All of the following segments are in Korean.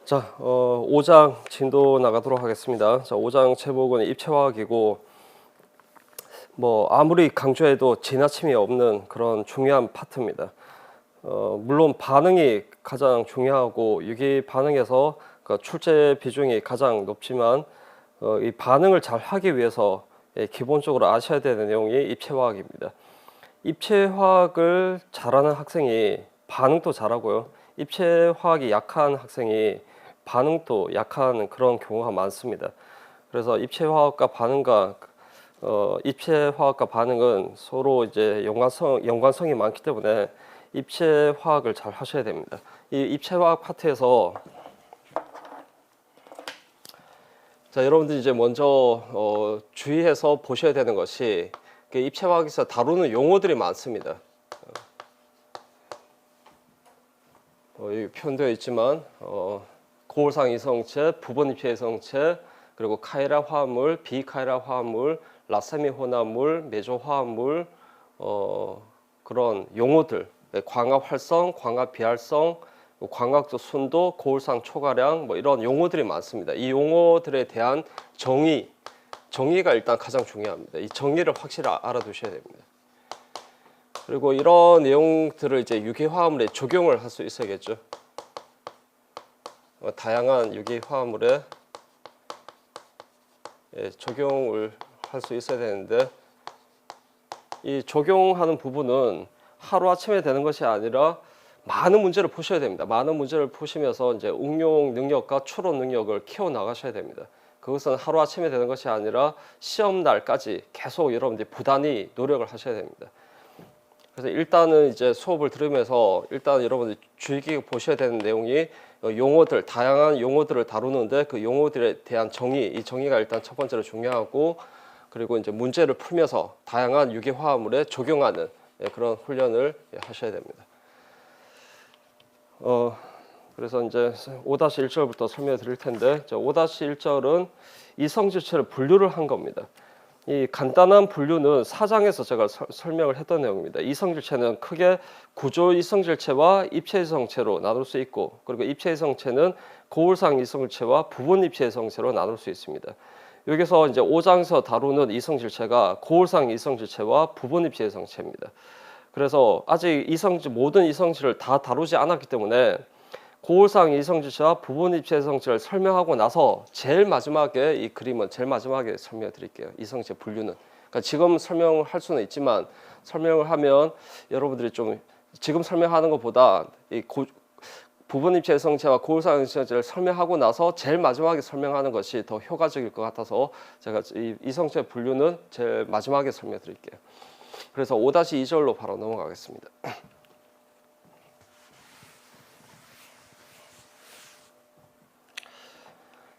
자, 5장 진도 나가도록 하겠습니다. 자, 5장 제목은 입체화학이고, 아무리 강조해도 지나침이 없는 그런 중요한 파트입니다. 물론 반응이 가장 중요하고, 유기 반응에서 그 출제 비중이 가장 높지만, 이 반응을 잘 하기 위해서 기본적으로 아셔야 되는 내용이 입체화학입니다. 입체화학을 잘하는 학생이 반응도 잘하고요. 입체화학이 약한 학생이 반응도 약한 그런 경우가 많습니다. 그래서 입체화학과 반응은 서로 이제 연관성이 많기 때문에 입체화학을 잘 하셔야 됩니다. 이 입체화학 파트에서 자, 여러분들 이제 먼저 주의해서 보셔야 되는 것이 입체화학에서 다루는 용어들이 많습니다. 여기 표현되어 있지만 고울상 이성체, 부분 입체 이성체, 그리고 카이라 화합물, 비카이라 화합물, 라세미 혼합물, 메조 화합물, 그런 용어들, 광합 활성, 광합 비활성, 광학적 순도, 고울상 초가량 이런 용어들이 많습니다. 이 용어들에 대한 정의가 일단 가장 중요합니다. 이 정의를 확실히 알아두셔야 됩니다. 그리고 이런 내용들을 이제 유기화합물에 적용을 할 수 있어야겠죠. 다양한 유기화합물에 적용을 할 수 있어야 되는데, 이 적용하는 부분은 하루아침에 되는 것이 아니라 많은 문제를 푸셔야 됩니다. 많은 문제를 푸시면서 이제 응용 능력과 추론 능력을 키워 나가셔야 됩니다. 그것은 하루아침에 되는 것이 아니라 시험 날까지 계속 여러분들이 부단히 노력을 하셔야 됩니다. 그래서 일단은 이제 수업을 들으면서 일단 여러분들이 주의 깊게 보셔야 되는 내용이 용어들, 다양한 용어들을 다루는데 그 용어들에 대한 이 정의가 일단 첫 번째로 중요하고, 그리고 이제 문제를 풀면서 다양한 유기화합물에 적용하는 그런 훈련을 하셔야 됩니다. 그래서 이제 5-1절부터 설명을 드릴 텐데, 5-1절은 이성질체를 분류를 한 겁니다. 이 간단한 분류는 4장에서 제가 설명을 했던 내용입니다. 이성질체는 크게 구조 이성질체와 입체 이성체로 나눌 수 있고, 그리고 입체 이성체는 고울상 이성질체와 부분 입체 이성체로 나눌 수 있습니다. 여기서 이제 5장에서 다루는 이성질체가 고울상 이성질체와 부분 입체 이성체입니다. 그래서 아직 모든 이성질을 다 다루지 않았기 때문에 고울상 이성질체와 부분 입체 이성체를 설명하고 나서 제일 마지막에 이 그림은 제일 마지막에 설명해 드릴게요. 이성체 분류는. 그러니까 지금 설명을 할 수는 있지만 설명을 하면 여러분들이 좀 지금 설명하는 것보다 부분 입체 이성체와 고울상 이성체를 설명하고 나서 제일 마지막에 설명하는 것이 더 효과적일 것 같아서 제가 이 이성체 분류는 제일 마지막에 설명해 드릴게요. 그래서 5-2절로 바로 넘어가겠습니다.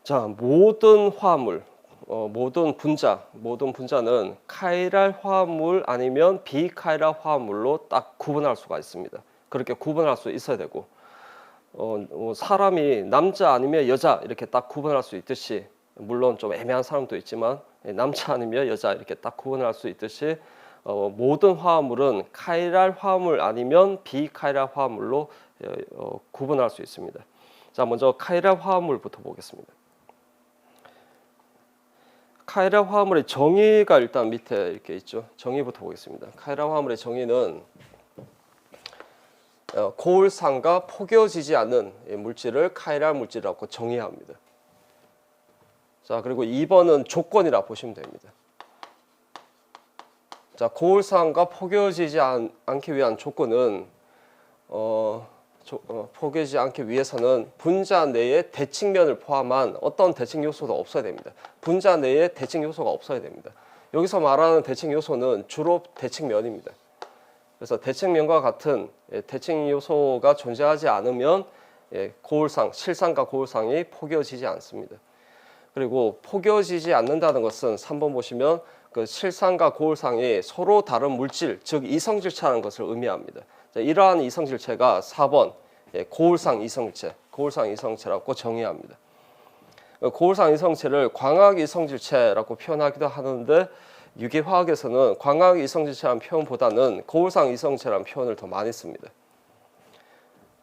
자, 모든 화합물, 모든 분자는 카이랄 화합물 아니면 비카이랄 화합물로 딱 구분할 수가 있습니다. 그렇게 구분할 수 있어야 되고, 사람이 남자 아니면 여자 이렇게 딱 구분할 수 있듯이, 물론 좀 애매한 사람도 있지만 남자 아니면 여자 이렇게 딱 구분할 수 있듯이 모든 화합물은 카이랄 화합물 아니면 비카이랄 화합물로 구분할 수 있습니다. 자, 먼저 카이랄 화합물부터 보겠습니다. 카이랄 화합물의 정의가 일단 밑에 이렇게 있죠. 정의부터 보겠습니다. 카이랄 화합물의 정의는 고울상과 포개어지지 않는 물질을 카이랄 물질이라고 정의합니다. 자, 그리고 2번은 조건이라 보시면 됩니다. 자, 고울상과 포개어지지 않기 위한 조건은 포개지 않기 위해서는 분자 내에 대칭면을 포함한 어떤 대칭 요소도 없어야 됩니다. 분자 내에 대칭 요소가 없어야 됩니다. 여기서 말하는 대칭 요소는 주로 대칭면입니다. 그래서 대칭면과 같은 대칭 요소가 존재하지 않으면 실상과 고울상이 포개어지지 않습니다. 그리고 포개어지지 않는다는 것은 3번 보시면 그 실상과 고울상이 서로 다른 물질, 즉 이성질체라는 것을 의미합니다. 자, 이러한 이성질체가 4번 고울상 이성체라고 정의합니다. 고울상 이성체를 광학 이성질체라고 표현하기도 하는데, 유기화학에서는 광학 이성질체라는 표현보다는 고울상 이성체라는 표현을 더 많이 씁니다.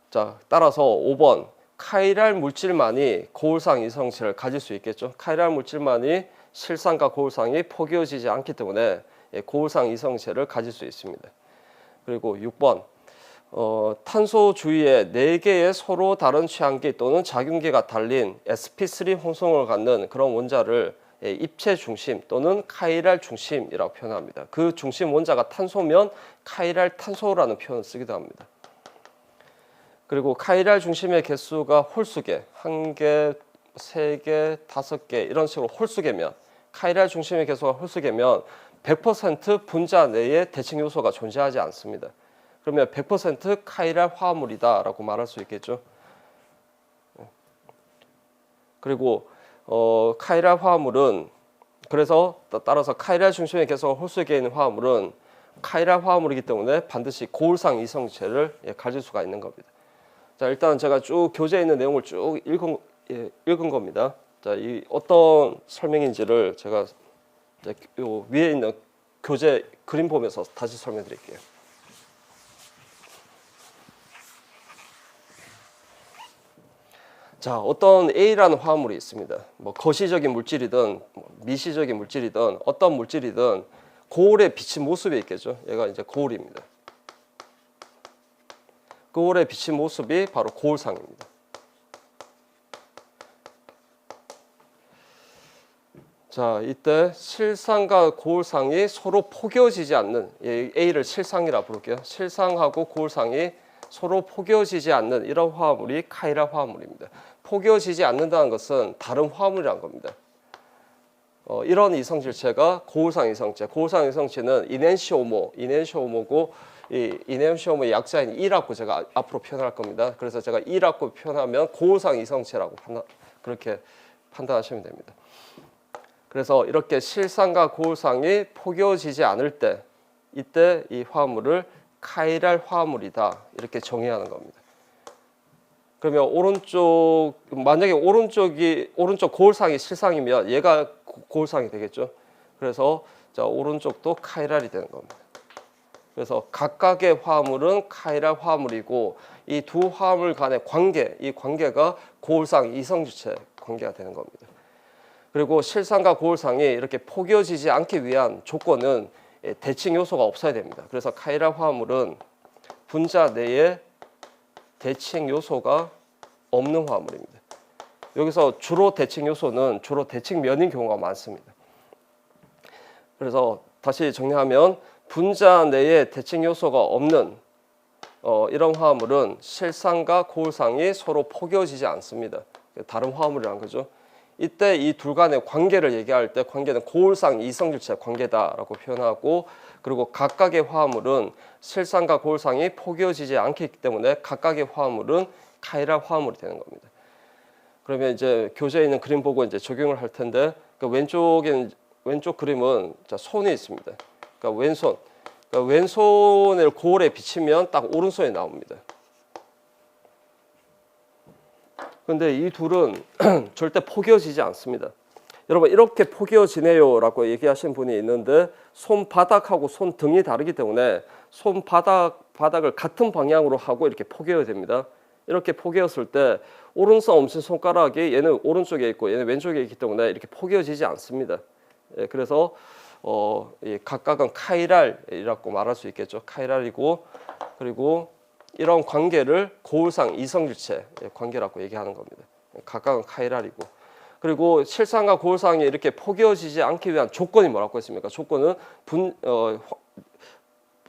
자, 따라서 5번 카이랄 물질만이 고울상 이성체를 가질 수 있겠죠. 카이랄 물질만이 실상과 고울상이 포개어지지 않기 때문에 고울상 이성체를 가질 수 있습니다. 그리고 6번 탄소 주위에 4개의 서로 다른 취향기 또는 작용기가 달린 sp3 홍성을 갖는 그런 원자를 입체 중심 또는 카이랄 중심이라고 표현합니다. 그 중심 원자가 탄소면 카이랄 탄소라는 표현을 쓰기도 합니다. 그리고 카이랄 중심의 개수가 홀수개, 1개, 3개, 5개 이런 식으로 홀수개면, 카이랄 중심의 개수가 홀수개면 100% 분자 내에 대칭 요소가 존재하지 않습니다. 그러면 100% 카이랄 화합물이다 라고 말할 수 있겠죠. 그리고 카이랄 화합물은, 그래서 따라서 카이랄 중심의 개수가 홀수개에 있는 화합물은 카이랄 화합물이기 때문에 반드시 고울상 이성체를 가질 수가 있는 겁니다. 자, 일단 제가 쭉 교재에 있는 내용을 쭉 읽은 겁니다. 자, 이 어떤 설명인지를 제가 요 위에 있는 교재 그림 보면서 다시 설명드릴게요. 자, 어떤 A라는 화합물이 있습니다. 뭐 거시적인 물질이든 미시적인 물질이든 어떤 물질이든 고울에 비친 모습이 있겠죠. 얘가 이제 고울입니다. 고울에 비친 모습이 바로 고울상입니다. 자, 이때 실상과 고울상이 서로 포개어지지 않는, A를 실상이라 부를게요. 실상하고 고울상이 서로 포개어지지 않는 이런 화합물이 카이랄 화합물입니다. 포개어지지 않는다는 것은 다른 화합물이란 겁니다. 이런 이성질체가 고울상 이성체. 고울상 이성체는 이넨시오모고 이 이넨시오모의 약자인 E라고 제가 앞으로 표현할 겁니다. 그래서 제가 E라고 표현하면 고울상 이성체라고 그렇게 판단하시면 됩니다. 그래서 이렇게 실상과 고울상이 포개어지지 않을 때, 이때 이 화합물을 카이랄 화합물이다 이렇게 정의하는 겁니다. 그러면 만약에 오른쪽 고울상이 실상이면 얘가 고울상이 되겠죠. 그래서 자, 오른쪽도 카이랄이 되는 겁니다. 그래서 각각의 화합물은 카이랄 화합물이고 이 두 화합물 간의 관계, 이 관계가 고울상 이성질체 관계가 되는 겁니다. 그리고 실상과 고울상이 이렇게 포개어지지 않기 위한 조건은 대칭 요소가 없어야 됩니다. 그래서 카이랄 화합물은 분자 내에 대칭 요소가 없는 화합물입니다. 여기서 주로 대칭 요소는 주로 대칭면인 경우가 많습니다. 그래서 다시 정리하면 분자 내에 대칭 요소가 없는 이런 화합물은 실상과 고울상이 서로 포개어지지 않습니다. 다른 화합물이란 거죠. 이때 이 둘 간의 관계를 얘기할 때 관계는 고울상 이성질체 관계다라고 표현하고, 그리고 각각의 화합물은 실상과 고울상이 포개어지지 않기 때문에 각각의 화합물은 카이랄 화합물이 되는 겁니다. 그러면 이제 교재에 있는 그림 보고 이제 적용을 할 텐데, 그 왼쪽 그림은 자, 손이 있습니다. 그러니까 왼손을 고울에 비치면 딱 오른손이 나옵니다. 근데 이 둘은 절대 포개어지지 않습니다. 여러분, 이렇게 포개어지네요 라고 얘기하신 분이 있는데, 손바닥하고 손등이 다르기 때문에 손바닥을 같은 방향으로 하고 이렇게 포개어야 됩니다. 이렇게 포개었을 때 오른손 엄지손가락이 얘는 오른쪽에 있고 얘는 왼쪽에 있기 때문에 이렇게 포개어지지 않습니다. 그래서 각각은 카이랄이라고 말할 수 있겠죠. 카이랄이고, 그리고 이런 관계를 고울상 이성질체 관계라고 얘기하는 겁니다. 각각은 카이랄이고, 그리고 실상과 고울상이 이렇게 포개어지지 않기 위한 조건이 뭐라고 했습니까? 조건은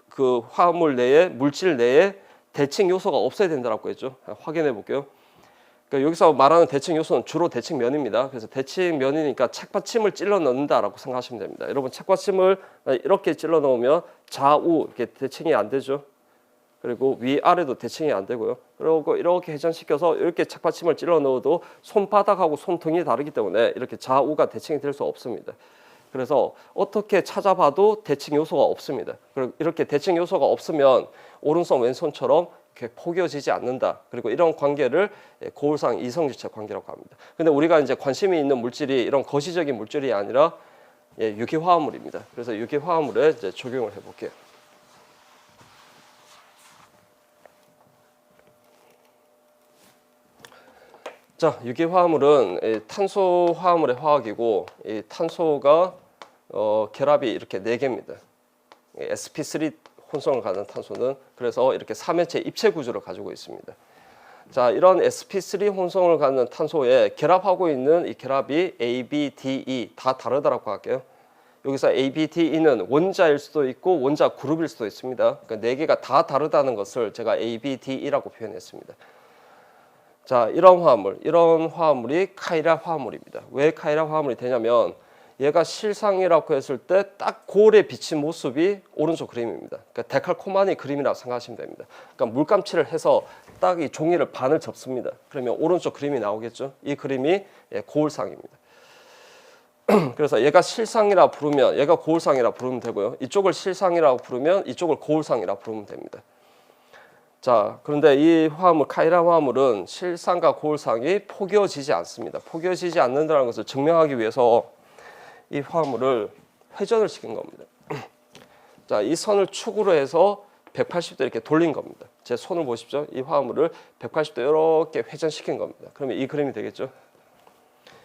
그 화합물 내에, 물질 내에 대칭 요소가 없어야 된다고 했죠. 확인해 볼게요. 그러니까 여기서 말하는 대칭 요소는 주로 대칭면입니다. 그래서 대칭면이니까 책받침을 찔러 넣는다라고 생각하시면 됩니다. 여러분, 책받침을 이렇게 찔러 넣으면 좌우 이렇게 대칭이 안 되죠. 그리고 위아래도 대칭이 안 되고요. 그리고 이렇게 회전시켜서 이렇게 책받침을 찔러 넣어도 손바닥하고 손등이 다르기 때문에 이렇게 좌우가 대칭이 될 수 없습니다. 그래서 어떻게 찾아봐도 대칭 요소가 없습니다. 그리고 이렇게 대칭 요소가 없으면 오른손 왼손처럼 이렇게 포개어지지 않는다. 그리고 이런 관계를 고울상 이성질체 관계라고 합니다. 근데 우리가 이제 관심이 있는 물질이 이런 거시적인 물질이 아니라 유기화합물입니다. 그래서 유기화합물에 이제 적용을 해볼게요. 자, 유기화합물은 탄소 화합물의 화학이고 이 탄소가 결합이 이렇게 4개입니다. sp3 혼성을 가진 탄소는 그래서 이렇게 3회체 입체 구조를 가지고 있습니다. 자, 이런 sp3 혼성을 갖는 탄소에 결합하고 있는 이 결합이 A, B, D, E 다 다르다고 할게요. 여기서 A, B, D, E는 원자일 수도 있고 원자 그룹일 수도 있습니다. 그러니까 4개가 다 다르다는 것을 제가 A, B, D, E라고 표현했습니다. 자, 이런 화합물이 카이라 화합물입니다. 왜 카이라 화합물이 되냐면 얘가 실상이라고 했을 때 딱 거울에 비친 모습이 오른쪽 그림입니다. 그러니까 데칼코마니 그림이라고 생각하시면 됩니다. 그러니까 물감칠을 해서 딱 이 종이를 반을 접습니다. 그러면 오른쪽 그림이 나오겠죠. 이 그림이 거울상입니다. 그래서 얘가 실상이라 부르면 얘가 거울상이라 부르면 되고요. 이쪽을 실상이라고 부르면 이쪽을 거울상이라 부르면 됩니다. 자, 그런데 이 화합물 카이라 화합물은 실상과 거울상이 포개어지지 않습니다. 포개어지지 않는다는 것을 증명하기 위해서 이 화합물을 회전을 시킨 겁니다. 자, 이 선을 축으로 해서 180도 이렇게 돌린 겁니다. 제 손을 보십시오. 이 화합물을 180도 이렇게 회전시킨 겁니다. 그러면 이 그림이 되겠죠.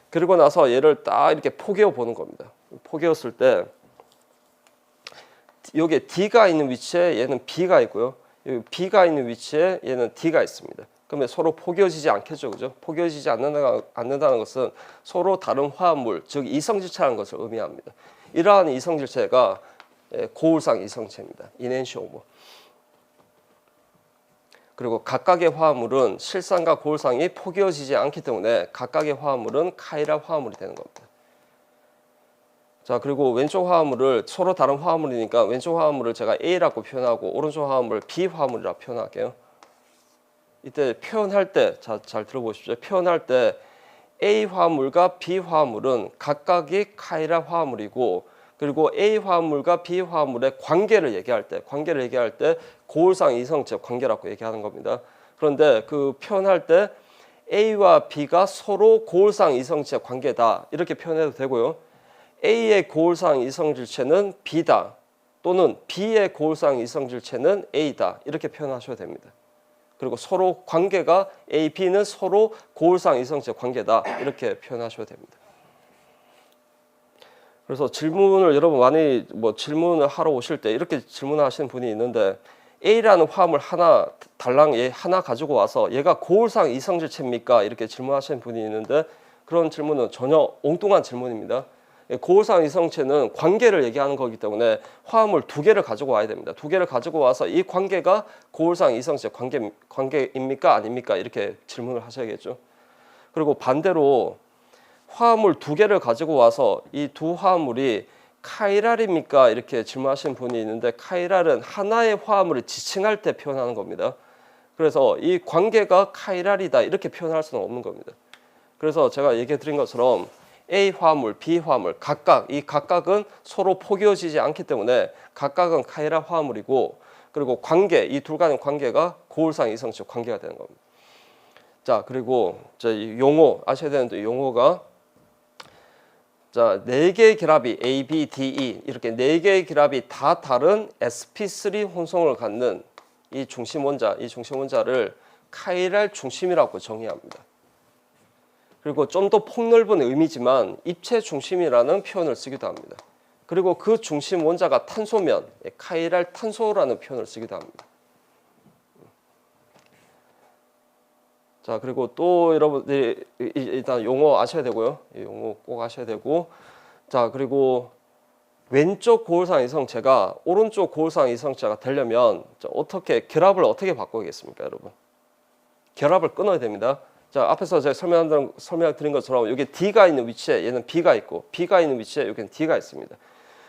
그리고 나서 얘를 딱 이렇게 포개어 보는 겁니다. 포개었을 때 여기에 D가 있는 위치에 얘는 B가 있고요. 여기 B가 있는 위치에 얘는 D가 있습니다. 그러면 서로 포개어지지 않겠죠, 그죠? 포개어지지 않는다는 것은 서로 다른 화합물, 즉 이성질체라는 것을 의미합니다. 이러한 이성질체가 고울상 이성체입니다. 이넨시오모. 그리고 각각의 화합물은 실상과 고울상이 포개어지지 않기 때문에 각각의 화합물은 카이라 화합물이 되는 겁니다. 자, 그리고 왼쪽 화합물을 서로 다른 화합물이니까 왼쪽 화합물을 제가 A라고 표현하고 오른쪽 화합물을 B 화합물이라고 표현할게요. 이때 표현할 때 잘 들어보십시오. 표현할 때 A 화합물과 B 화합물은 각각이 카이라 화합물이고 그리고 A 화합물과 B 화합물의 관계를 얘기할 때 고울상 이성체 관계라고 얘기하는 겁니다. 그런데 그 표현할 때 A와 B가 서로 고울상 이성체 관계다 이렇게 표현해도 되고요. A의 고울상 이성질체는 B다 또는 B의 고울상 이성질체는 A다 이렇게 표현하셔도 됩니다. 그리고 서로 관계가 A, B는 서로 고울상 이성체 관계다 이렇게 표현하셔도 됩니다. 그래서 질문을 여러분 많이 질문을 하러 오실 때 이렇게 질문하시는 분이 있는데 A라는 화합물 하나 달랑 얘 하나 가지고 와서 얘가 고울상 이성질체입니까? 이렇게 질문하시는 분이 있는데 그런 질문은 전혀 엉뚱한 질문입니다. 고울상 이성체는 관계를 얘기하는 거기 때문에 화합물 2개를 가지고 와야 됩니다. 2개를 가지고 와서 이 관계가 고울상 이성체 관계입니까? 아닙니까? 이렇게 질문을 하셔야겠죠. 그리고 반대로 화합물 2개를 가지고 와서 이 두 화합물이 카이랄입니까? 이렇게 질문하시는 분이 있는데 카이랄은 하나의 화합물을 지칭할 때 표현하는 겁니다. 그래서 이 관계가 카이랄이다 이렇게 표현할 수는 없는 겁니다. 그래서 제가 얘기해 드린 것처럼 A 화합물, B 화합물 이 각각은 서로 포개어지지 않기 때문에 각각은 카이라 화합물이고 그리고 이 둘 간의 관계가 고울상 이성체 관계가 되는 겁니다. 자, 그리고 용어 아셔야 되는데 용어가 자, 4개의 결합이 A, B, D, E 이렇게 4개의 결합이 다 다른 sp3 혼성을 갖는 이 중심 원자를 카이랄 중심이라고 정의합니다. 그리고 좀 더 폭넓은 의미지만 입체 중심이라는 표현을 쓰기도 합니다. 그리고 그 중심 원자가 탄소면 카이랄 탄소라는 표현을 쓰기도 합니다. 자, 그리고 또 여러분들이 일단 용어 아셔야 되고요. 용어 꼭 아셔야 되고 자, 그리고 왼쪽 고울상 이성체가 오른쪽 고울상 이성체가 되려면 결합을 어떻게 바꾸겠습니까, 여러분? 결합을 끊어야 됩니다. 자, 앞에서 제가 설명드린 것처럼 여기 D가 있는 위치에 얘는 B가 있고 B가 있는 위치에 여기는 D가 있습니다.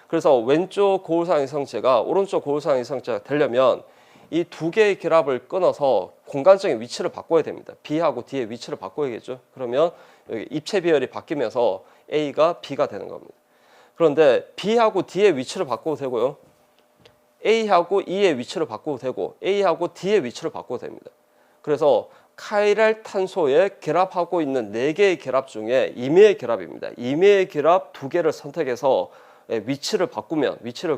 그래서 왼쪽 고울상 이성체가 오른쪽 고울상 이성체가 되려면 이 2개의 결합을 끊어서 공간적인 위치를 바꿔야 됩니다. B하고 D의 위치를 바꿔야겠죠. 그러면 여기 입체 비열이 바뀌면서 A가 B가 되는 겁니다. 그런데 B하고 D의 위치를 바꿔도 되고요. A하고 E의 위치를 바꿔도 되고 A하고 D의 위치를 바꿔도 됩니다. 그래서 카이랄 탄소에 결합하고 있는 4개의 결합 중에 임의의 결합입니다. 임의의 결합 2개를 선택해서 위치를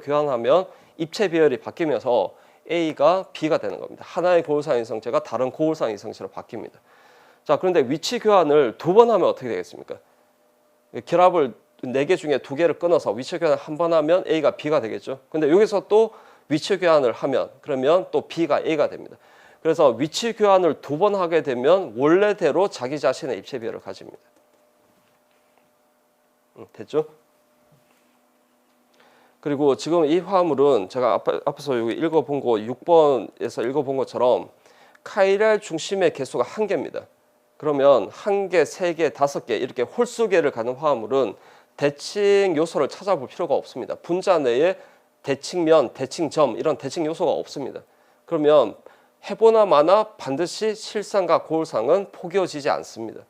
교환하면 입체 비열이 바뀌면서 A가 B가 되는 겁니다. 하나의 고울상 이성체가 다른 고울상 이성체로 바뀝니다. 자, 그런데 위치 교환을 2번 하면 어떻게 되겠습니까? 결합을 4개 중에 2개를 끊어서 위치 교환을 한 번 하면 A가 B가 되겠죠. 근데 여기서 또 위치 교환을 하면 그러면 또 B가 A가 됩니다. 그래서 위치 교환을 2번 하게 되면 원래대로 자기 자신의 입체 비율을 가집니다. 됐죠? 그리고 지금 이 화합물은 제가 앞에서 여기 읽어본 거 6번에서 읽어본 것처럼 카이랄 중심의 개수가 1개입니다. 그러면 1개, 3개, 5개 이렇게 홀수계를 가는 화합물은 대칭 요소를 찾아볼 필요가 없습니다. 분자 내에 대칭면, 대칭점 이런 대칭 요소가 없습니다. 그러면 해보나 마나 반드시 실상과 고울상은 포개어지지 않습니다.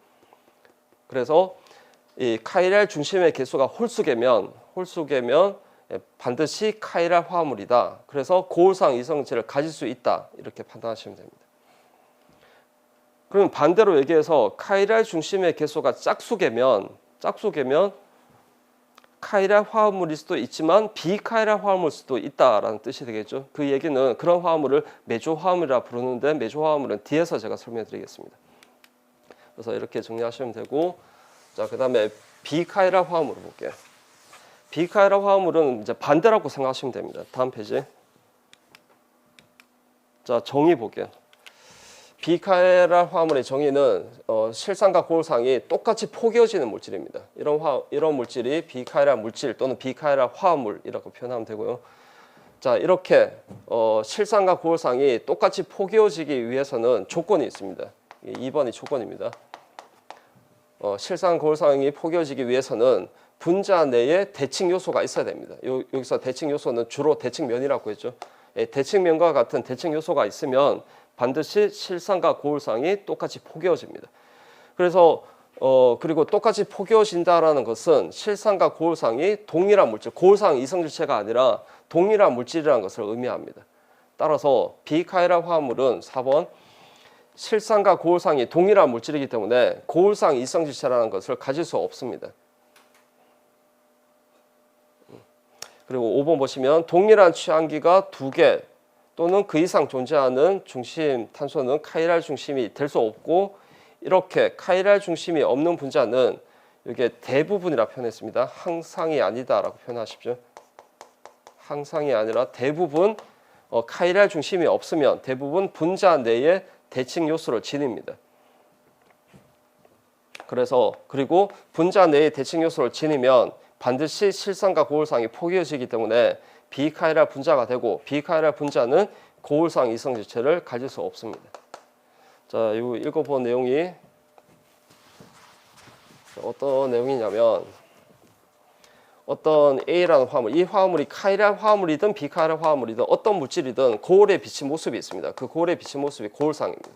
그래서 이 카이랄 중심의 개수가 홀수계면 반드시 카이랄 화합물이다. 그래서 고울상 이성질을 가질 수 있다. 이렇게 판단하시면 됩니다. 그럼 반대로 얘기해서 카이랄 중심의 개수가 짝수계면 카이랄 화합물일 수도 있지만 비카이랄 화합물일 수도 있다라는 뜻이 되겠죠. 그 얘기는 그런 화합물을 메조 화합물이라 부르는데 메조 화합물은 뒤에서 제가 설명드리겠습니다. 그래서 이렇게 정리하시면 되고, 자, 그다음에 비카이랄 화합물을 볼게요. 비카이랄 화합물은 이제 반대라고 생각하시면 됩니다. 다음 페이지. 자, 정의 볼게요. 비카이랄 화합물의 정의는 실상과 고울상이 똑같이 포개어지는 물질입니다. 이런 물질이 비카이랄 물질 또는 비카이랄 화합물이라고 표현하면 되고요. 자, 이렇게 실상과 고울상이 똑같이 포개어지기 위해서는 조건이 있습니다. 2번이 조건입니다. 실상 고울상이 포개어지기 위해서는 분자 내에 대칭 요소가 있어야 됩니다. 여기서 대칭 요소는 주로 대칭면이라고 했죠. 대칭면과 같은 대칭 요소가 있으면 반드시 실상과 고울상이 똑같이 포개어집니다. 그래서 그리고 똑같이 포개어진다라는 것은 실상과 고울상이 동일한 물질, 고울상 이성질체가 아니라 동일한 물질이라는 것을 의미합니다. 따라서 비카이랄 화합물은 4번 실상과 고울상이 동일한 물질이기 때문에 고울상 이성질체라는 것을 가질 수 없습니다. 그리고 5번 보시면 동일한 취항기가 2개 또는 그 이상 존재하는 중심 탄소는 카이랄 중심이 될 수 없고, 이렇게 카이랄 중심이 없는 분자는 이게 대부분이라 표현했습니다. 항상이 아니다라고 표현하십시오. 항상이 아니라 대부분 카이랄 중심이 없으면 대부분 분자 내에 대칭 요소를 지닙니다. 그리고 분자 내에 대칭 요소를 지니면 반드시 실상과 고울상이 포개어지기 때문에 비카이랄 분자가 되고, 비카이랄 분자는 고울상 이성질체를 가질 수 없습니다. 자, 이거 읽어본 내용이 어떤 내용이냐면, 어떤 A라는 화합물, 이 화합물이 카이랄 화합물이든 비카이랄 화합물이든 어떤 물질이든 거울에 비친 모습이 있습니다. 그 거울에 비친 모습이 고울상입니다.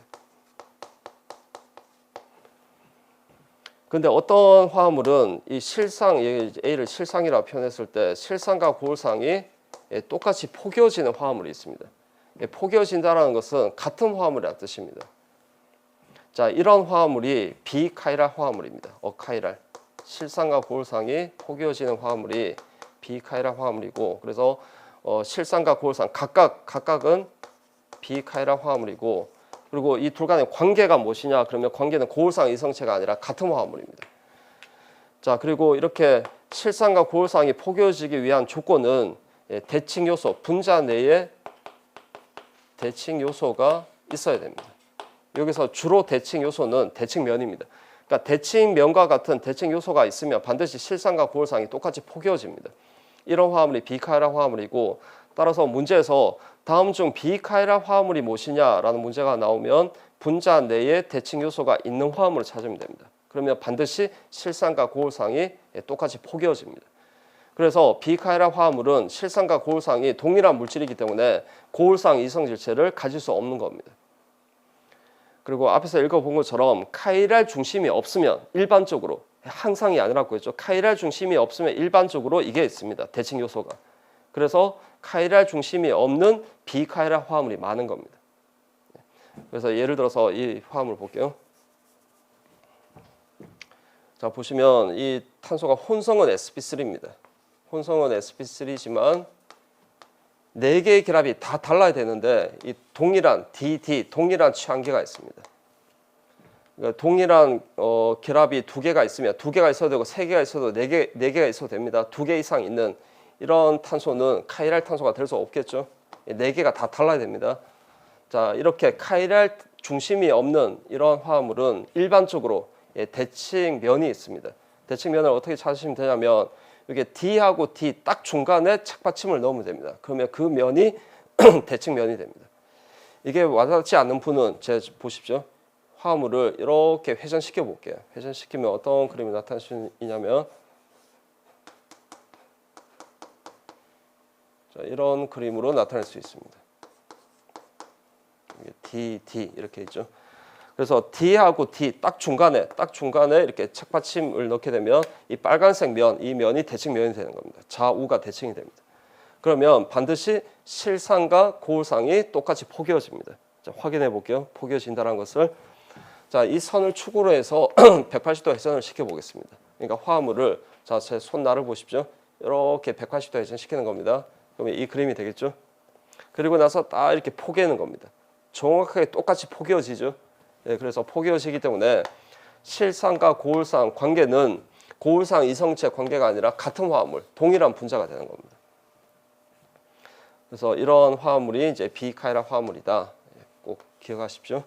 근데 어떤 화합물은 이 실상, A를 실상이라고 표현했을 때 실상과 고울상이 똑같이 포개어지는 화합물이 있습니다. 포개어진다는 것은 같은 화합물이라는 뜻입니다. 자, 이런 화합물이 비카이랄 화합물입니다. 어카이랄. 실상과 고울상이 포개어지는 화합물이 비카이랄 화합물이고, 그래서 실상과 고울상 각각은 비카이랄 화합물이고, 그리고 이 둘 간의 관계가 무엇이냐? 그러면 관계는 고울상 이성체가 아니라 같은 화합물입니다. 자, 그리고 이렇게 실상과 고울상이 포개어지기 위한 조건은 대칭 요소, 분자 내에 대칭 요소가 있어야 됩니다. 여기서 주로 대칭 요소는 대칭면입니다. 그러니까 대칭면과 같은 대칭 요소가 있으면 반드시 실상과 고울상이 똑같이 포개어집니다. 이런 화합물이 비카이랄 화합물이고, 따라서 문제에서 다음 중 비카이랄 화합물이 무엇이냐라는 문제가 나오면 분자 내에 대칭 요소가 있는 화합물을 찾으면 됩니다. 그러면 반드시 실상과 고울상이 똑같이 포개어집니다. 그래서 비카이랄 화합물은 실상과 고울상이 동일한 물질이기 때문에 고울상 이성질체를 가질 수 없는 겁니다. 그리고 앞에서 읽어본 것처럼 카이랄 중심이 없으면 일반적으로, 항상이 아니라고 했죠. 카이랄 중심이 없으면 일반적으로 이게 있습니다. 대칭 요소가. 그래서 카이랄 중심이 없는 비카이랄 화합물이 많은 겁니다. 그래서 예를 들어서 이 화합물 볼게요. 자, 보시면 이 탄소가 혼성은 sp3입니다. 혼성은 sp3지만 4개의 결합이 다 달라야 되는데 이 동일한 DD, 동일한 취항기가 있습니다. 그러니까 동일한 결합이 두 개가 있으면 두 개가 있어도 되고 세 개가 있어도 네 개가 있어도 됩니다. 두 개 이상 있는 이런 탄소는 카이랄 탄소가 될 수 없겠죠. 네 개가 다 달라야 됩니다. 자, 이렇게 카이랄 중심이 없는 이런 화합물은 일반적으로 대칭면이 있습니다. 대칭면을 어떻게 찾으시면 되냐면 이게 D하고 D 딱 중간에 착받침을 넣으면 됩니다. 그러면 그 면이 대칭면이 됩니다. 이게 와닿지 않는 분은 보십시오. 화합물을 이렇게 회전시켜 볼게요. 회전시키면 어떤 그림이 나타날 수 있냐면 자, 이런 그림으로 나타낼 수 있습니다. D, D 이렇게 있죠. 그래서 D하고 D 딱 중간에 이렇게 착받침을 넣게 되면 이 빨간색 면, 이 면이 대칭면이 되는 겁니다. 좌우가 대칭이 됩니다. 그러면 반드시 실상과 고울상이 똑같이 포개어집니다. 자, 확인해 볼게요. 포개어진다는 것을. 자, 이 선을 축으로 해서 180도 회전을 시켜 보겠습니다. 그러니까 화합물을 자, 제 손날을 보십시오. 이렇게 180도 회전 시키는 겁니다. 그러면 이 그림이 되겠죠. 그리고 나서 딱 이렇게 포개는 겁니다. 정확하게 똑같이 포개어지죠. 예, 그래서 포개어지기 때문에 실상과 고울상 관계는 고울상 이성체 관계가 아니라 같은 화합물, 동일한 분자가 되는 겁니다. 그래서 이런 화합물이 이제 비카이랄 화합물이다. 꼭 기억하십시오.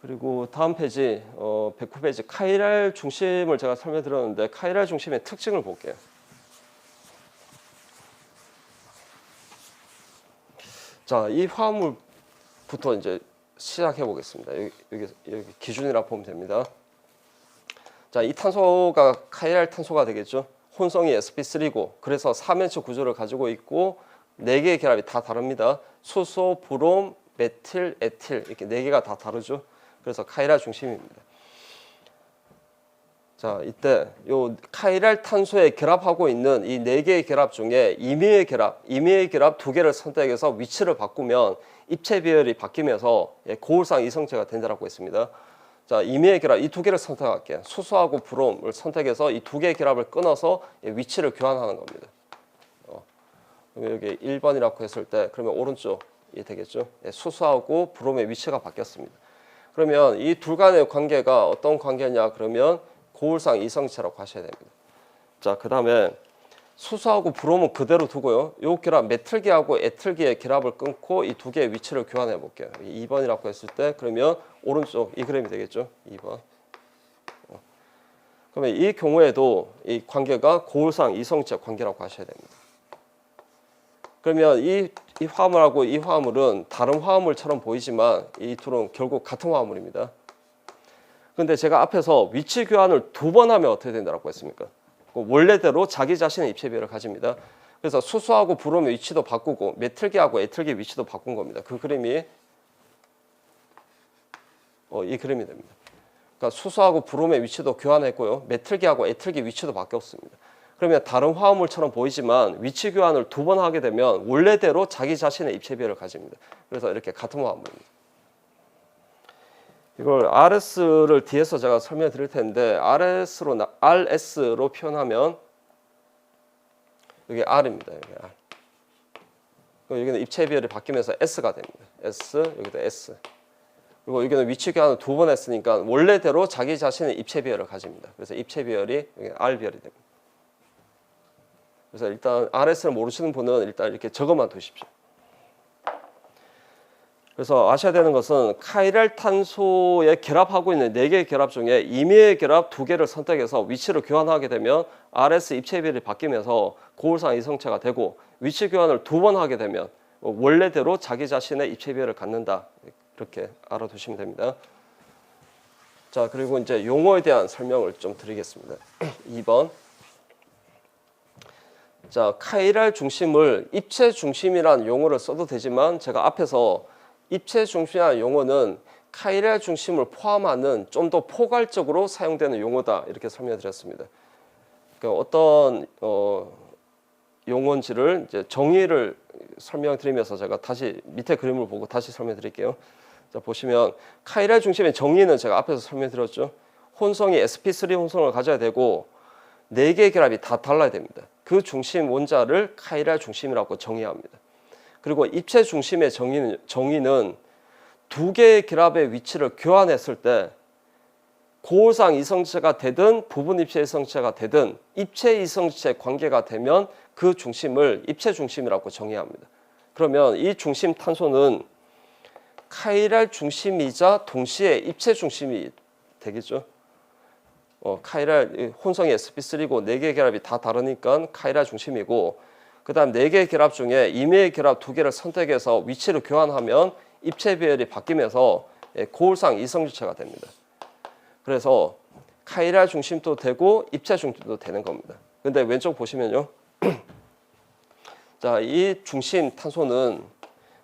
그리고 다음 페이지 109페이지 카이랄 중심을 제가 설명드렸는데 카이랄 중심의 특징을 볼게요. 자, 이 화합물부터 이제 시작해 보겠습니다. 여기 기준이라 보면 됩니다. 자, 이 탄소가 카이랄 탄소가 되겠죠. 혼성이 sp3고 그래서 3H 구조를 가지고 있고 4개의 결합이 다 다릅니다. 수소, 브롬, 메틸, 에틸 이렇게 4개가 다 다르죠. 그래서 카이랄 중심입니다. 자, 이때 요 카이랄 탄소에 결합하고 있는 이 4개의 결합 중에 임의의 결합 2개를 선택해서 위치를 바꾸면 입체 비율이 바뀌면서 고울상 이성체가 된다고 했습니다. 자, 임의의 결합 이 2개를 선택할게요. 수소하고 브롬을 선택해서 이 2개의 결합을 끊어서 위치를 교환하는 겁니다. 그러면 여기 1번이라고 했을 때 그러면 오른쪽이 되겠죠. 수소하고 브롬의 위치가 바뀌었습니다. 그러면 이 둘 간의 관계가 어떤 관계냐 그러면 고울상 이성체라고 하셔야 됩니다. 자, 그 다음에 수소하고 브롬은 그대로 두고요. 이 결합 메틸기하고 에틸기의 결합을 끊고 이 2개의 위치를 교환해 볼게요. 2번이라고 했을 때 그러면 오른쪽 이 그림이 되겠죠. 2번. 그러면 이 경우에도 이 관계가 고울상 이성체 관계라고 하셔야 됩니다. 그러면 이 화합물하고 이 화합물은 다른 화합물처럼 보이지만 이 둘은 결국 같은 화합물입니다. 근데 제가 앞에서 위치 교환을 2번 하면 어떻게 된다고 했습니까? 원래대로 자기 자신의 입체 비율을 가집니다. 그래서 수소하고 브롬의 위치도 바꾸고 메틸기하고 에틸기 위치도 바꾼 겁니다. 그 그림이 이 그림이 됩니다. 그러니까 수소하고 브롬의 위치도 교환했고요. 메틸기하고 에틸기 위치도 바뀌었습니다. 그러면 다른 화합물처럼 보이지만 위치 교환을 2번 하게 되면 원래대로 자기 자신의 입체 비율을 가집니다. 그래서 이렇게 같은 화합물입니다. 이걸 RS를 뒤에서 제가 설명해 드릴 텐데 RS로 표현하면 여기 R입니다. 여기 R. 여기는 입체 비율이 바뀌면서 S가 됩니다. S, 여기도 S. 그리고 여기는 위치 교환을 2번 했으니까 원래대로 자기 자신의 입체 비율을 가집니다. 그래서 입체 비율이 여기 R 비율이 됩니다. 그래서 일단 RS를 모르시는 분은 일단 이렇게 적어만 두십시오. 그래서 아셔야 되는 것은 카이랄 탄소에 결합하고 있는 4개의 결합 중에 임의의 결합 2개를 선택해서 위치를 교환하게 되면 RS 입체 비율이 바뀌면서 고울상 이성체가 되고 위치 교환을 2번 하게 되면 원래대로 자기 자신의 입체 비율을 갖는다. 이렇게 알아두시면 됩니다. 자, 그리고 이제 용어에 대한 설명을 좀 드리겠습니다. 2번. 자, 카이랄 중심을 입체 중심이라는 용어를 써도 되지만 제가 앞에서 입체 중심이라는 용어는 카이랄 중심을 포함하는 좀 더 포괄적으로 사용되는 용어다 이렇게 설명드렸습니다. 그러니까 어떤 용어인지를 이제 정의를 설명드리면서 제가 다시 밑에 그림을 보고 다시 설명드릴게요. 자, 보시면 카이랄 중심의 정의는 제가 앞에서 설명드렸죠. 혼성이 sp3 혼성을 가져야 되고 4개의 결합이 다 달라야 됩니다. 그 중심 원자를 카이랄 중심이라고 정의합니다. 그리고 입체 중심의 정의는 두 개의 결합의 위치를 교환했을 때 고울상 이성체가 되든 부분 입체 이성체가 되든 입체 이성체 관계가 되면 그 중심을 입체 중심이라고 정의합니다. 그러면 이 중심 탄소는 카이랄 중심이자 동시에 입체 중심이 되겠죠. 카이랄 혼성이 sp3고 4개의 결합이 다 다르니까 카이랄 중심이고, 그 다음 4개의 결합 중에 임의의 결합 2개를 선택해서 위치를 교환하면 입체 배열이 바뀌면서 고울상 이성질체가 됩니다. 그래서 카이랄 중심도 되고 입체 중심도 되는 겁니다. 근데 왼쪽 보시면요. 자, 이 중심 탄소는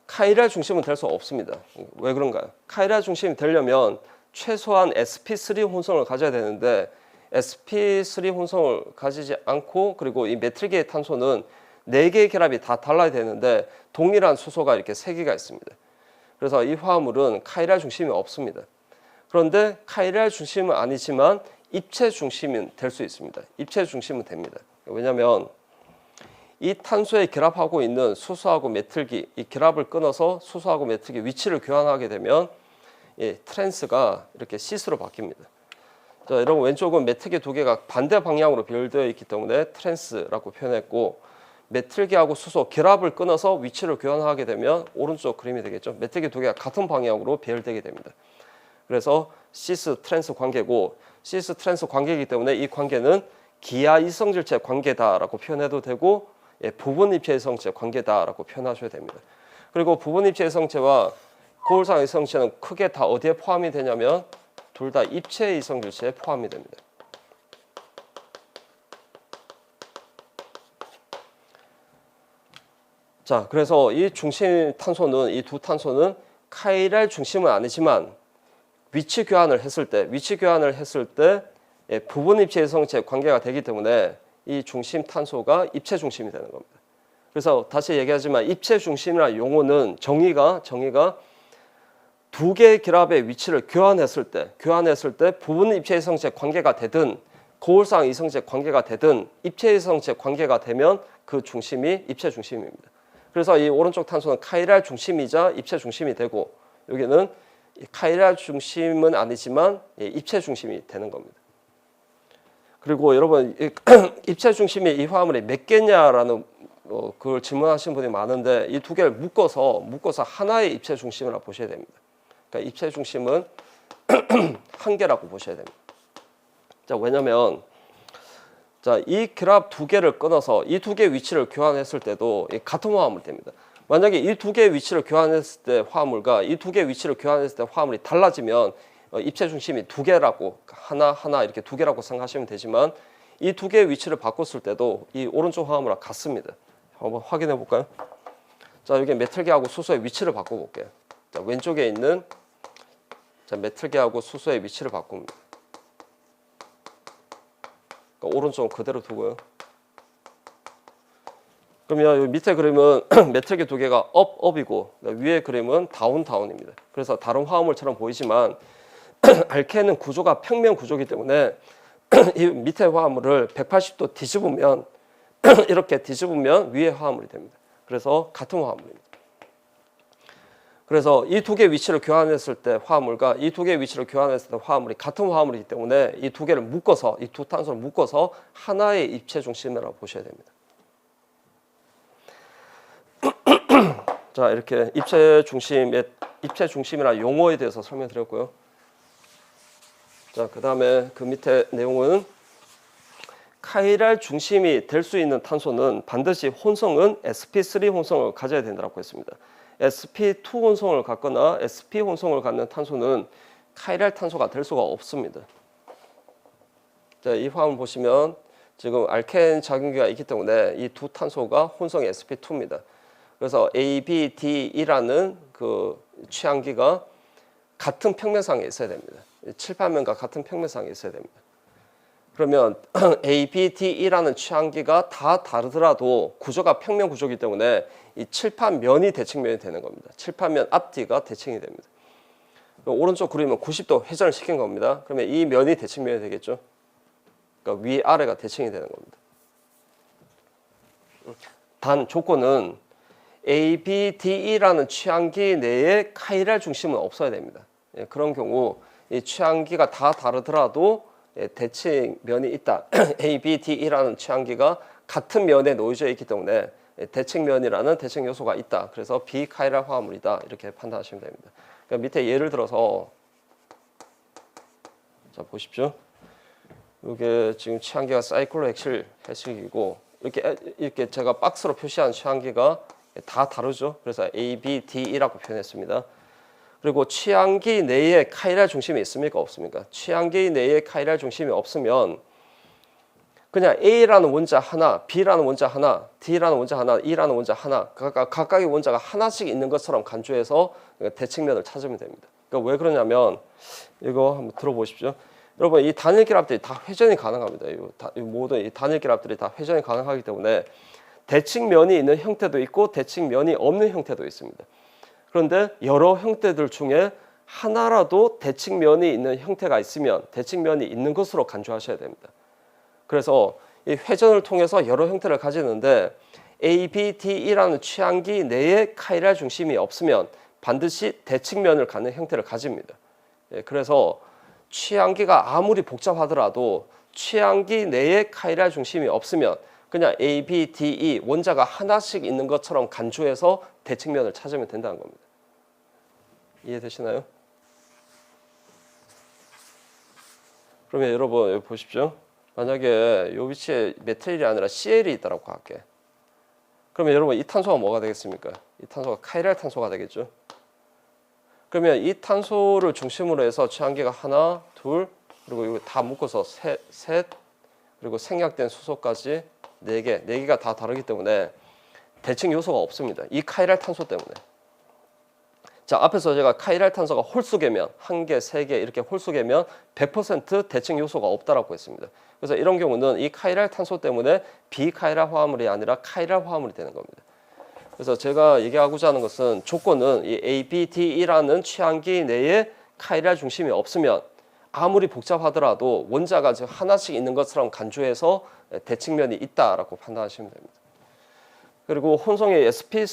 카이랄 중심은 될 수 없습니다. 왜 그런가요? 카이랄 중심이 되려면 최소한 sp3 혼성을 가져야 되는데 sp3 혼성을 가지지 않고, 그리고 이 메틸계의 탄소는 4개의 결합이 다 달라야 되는데 동일한 수소가 이렇게 3개가 있습니다. 그래서 이 화합물은 카이랄 중심이 없습니다. 그런데 카이랄 중심은 아니지만 입체 중심은 될 수 있습니다. 입체 중심은 됩니다. 왜냐하면 이 탄소에 결합하고 있는 수소하고 메틸기, 이 결합을 끊어서 수소하고 메틸기 위치를 교환하게 되면 트랜스가 이렇게 시스로 바뀝니다. 자, 여러분 왼쪽은 메틸기 2개가 반대 방향으로 배열되어 있기 때문에 트랜스라고 표현했고, 메틸기하고 수소 결합을 끊어서 위치를 교환하게 되면 오른쪽 그림이 되겠죠. 메틸기 2개가 같은 방향으로 배열되게 됩니다. 그래서 시스 트랜스 관계고, 시스 트랜스 관계이기 때문에 이 관계는 기하 이성질체 관계다라고 표현해도 되고, 부분 입체 이성체 관계다라고 표현하셔야 됩니다. 그리고 부분 입체 이성체와 고울상 이성체는 크게 다 어디에 포함이 되냐면 둘 다 입체 이성질체에 포함이 됩니다. 자, 그래서 이 중심 탄소는, 이 두 탄소는 카이랄 중심은 아니지만 위치 교환을 했을 때 부분 입체 이성체 관계가 되기 때문에 이 중심 탄소가 입체 중심이 되는 겁니다. 그래서 다시 얘기하지만 입체 중심이라는 용어는 정의가 두 개의 결합의 위치를 교환했을 때 부분 입체 이성체 관계가 되든 고울상 이성체 관계가 되든 입체 이성체 관계가 되면 그 중심이 입체 중심입니다. 그래서 이 오른쪽 탄소는 카이랄 중심이자 입체 중심이 되고, 여기는 카이랄 중심은 아니지만 입체 중심이 되는 겁니다. 그리고 여러분 입체 중심이 이 화합물이 몇 개냐라는 그걸 질문하시는 분이 많은데, 이 두 개를 묶어서 하나의 입체 중심이라고 보셔야 됩니다. 그러니까 입체 중심은 한 개라고 보셔야 됩니다. 자, 왜냐면 이 결합 2개를 끊어서 이 2개의 위치를 교환했을 때도 같은 화합물이 됩니다. 만약에 이 2개의 위치를 교환했을 때 화합물과 이 2개의 위치를 교환했을 때 화합물이 달라지면 입체 중심이 2개라고 하나 이렇게 2개라고 생각하시면 되지만, 이 2개의 위치를 바꿨을 때도 이 오른쪽 화합물과 같습니다. 한번 확인해 볼까요? 자, 여기 메틸계하고 수소의 위치를 바꿔 볼게요. 자, 왼쪽에 있는 메틸계하고 수소의 위치를 바꿉니다. 그러니까 오른쪽은 그대로 두고요. 그러면 여기 밑에 그림은 메틸계 2개가 업이고 위에 그림은 다운입니다. 그래서 다른 화합물처럼 보이지만 알케는 구조가 평면 구조이기 때문에 이 밑에 화합물을 180도 뒤집으면 이렇게 뒤집으면 위에 화합물이 됩니다. 그래서 같은 화합물입니다. 그래서 이 2개의 위치를 교환했을 때 화합물과 이 2개의 위치를 교환했을 때 화합물이 같은 화합물이기 때문에 이 2개를 묶어서, 이 두 탄소를 묶어서 하나의 입체 중심이라고 보셔야 됩니다. 자, 이렇게 입체 중심이라는 용어에 대해서 설명드렸고요. 자, 그 다음에 그 밑에 내용은 카이랄 중심이 될 수 있는 탄소는 반드시 혼성은 sp3 혼성을 가져야 된다고 했습니다. sp2 혼성을 갖거나 sp 혼성을 갖는 탄소는 카이랄 탄소가 될 수가 없습니다. 자, 이 화합을 보시면 지금 알켄 작용기가 있기 때문에 이 두 탄소가 혼성이 sp2입니다. 그래서 A, B, D이라는 그 취향기가 같은 평면상에 있어야 됩니다. 칠판면과 같은 평면상에 있어야 됩니다. 그러면 A, B, D이라는 취향기가 다 다르더라도 구조가 평면 구조이기 때문에 이 칠판면이 대칭면이 되는 겁니다. 칠판면 앞뒤가 대칭이 됩니다. 오른쪽 그림은 90도 회전을 시킨 겁니다. 그러면 이 면이 대칭면이 되겠죠. 그러니까 위아래가 대칭이 되는 겁니다. 단 조건은 ABDE라는 취향기 내에 카이랄 중심은 없어야 됩니다. 예, 그런 경우 이 취향기가 다 다르더라도 대칭면이 있다. ABDE라는 취향기가 같은 면에 놓여져 있기 때문에 대칭면이라는 대칭 요소가 있다. 그래서 비카이랄 화합물이다. 이렇게 판단하시면 됩니다. 그러니까 밑에 예를 들어서 자 보십시오. 이게 지금 취향기가 사이클로헥실 해식이고 이렇게 제가 박스로 표시한 취향기가 다 다르죠. 그래서 ABDE라고 표현했습니다. 그리고 취향기 내에 카이랄 중심이 있습니까? 없습니까? 취향기 내에 카이랄 중심이 없으면 그냥 A라는 원자 하나, B라는 원자 하나, D라는 원자 하나, E라는 원자 하나 각각의 원자가 하나씩 있는 것처럼 간주해서 대칭면을 찾으면 됩니다. 그러니까 왜 그러냐면 이거 한번 들어보십시오. 여러분 이 단일 결합들이 다 회전이 가능합니다. 이 모든 이 단일 결합들이 다 회전이 가능하기 때문에 대칭면이 있는 형태도 있고 대칭면이 없는 형태도 있습니다. 그런데 여러 형태들 중에 하나라도 대칭면이 있는 형태가 있으면 대칭면이 있는 것으로 간주하셔야 됩니다. 그래서 이 회전을 통해서 여러 형태를 가지는데 ABDE라는 취향기 내에 카이랄 중심이 없으면 반드시 대칭면을 갖는 형태를 가집니다. 그래서 취향기가 아무리 복잡하더라도 취향기 내에 카이랄 중심이 없으면 그냥 ABDE 원자가 하나씩 있는 것처럼 간주해서 대칭면을 찾으면 된다는 겁니다. 이해되시나요? 그러면 여러분 여기 보십시오. 만약에 이 위치에 메틸이 아니라 CL이 있다고 할게. 그러면 여러분 이 탄소가 뭐가 되겠습니까? 이 탄소가 카이랄 탄소가 되겠죠. 그러면 이 탄소를 중심으로 해서 취향기가 하나, 둘, 그리고 이거 다 묶어서 셋, 그리고 생략된 수소까지 4개, 4개가 다 다르기 때문에 대칭 요소가 없습니다. 이 카이랄 탄소 때문에. 자, 앞에서 제가 카이랄 탄소가 홀수계면 1개, 3개 이렇게 홀수계면 100% 대칭 요소가 없다라고 했습니다. 그래서 이런 경우는 이 카이랄 탄소 때문에 비카이랄 화합물이 아니라 카이랄 화합물이 되는 겁니다. 그래서 제가 얘기하고자 하는 것은 조건은 이 ABDE라는 취향기 내에 카이랄 중심이 없으면 아무리 복잡하더라도 원자가 하나씩 있는 것처럼 간주해서 대칭면이 있다라고 판단하시면 됩니다. 그리고 혼성의 sp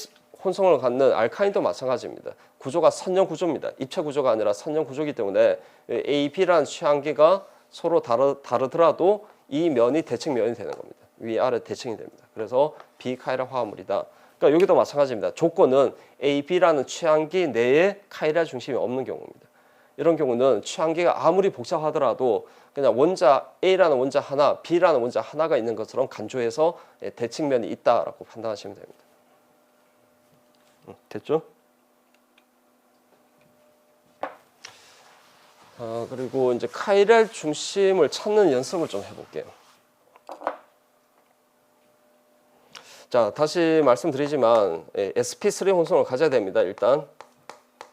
혼성을 갖는 알카인도 마찬가지입니다. 구조가 선형 구조입니다. 입체 구조가 아니라 선형 구조이기 때문에 AB라는 취향기가 서로 다르더라도 이 면이 대칭면이 되는 겁니다. 위아래 대칭이 됩니다. 그래서 비카이랄 화합물이다. 그러니까 여기도 마찬가지입니다. 조건은 AB라는 취향기 내에 카이랄 중심이 없는 경우입니다. 이런 경우는 취향기가 아무리 복잡하더라도 그냥 원자 A라는 원자 하나, B라는 원자 하나가 있는 것처럼 간주해서 대칭면이 있다라고 판단하시면 됩니다. 됐죠? 그리고 이제 카이랄 중심을 찾는 연습을 좀 해볼게요. 자, 다시 말씀드리지만 sp3 혼성을 가져야 됩니다. 일단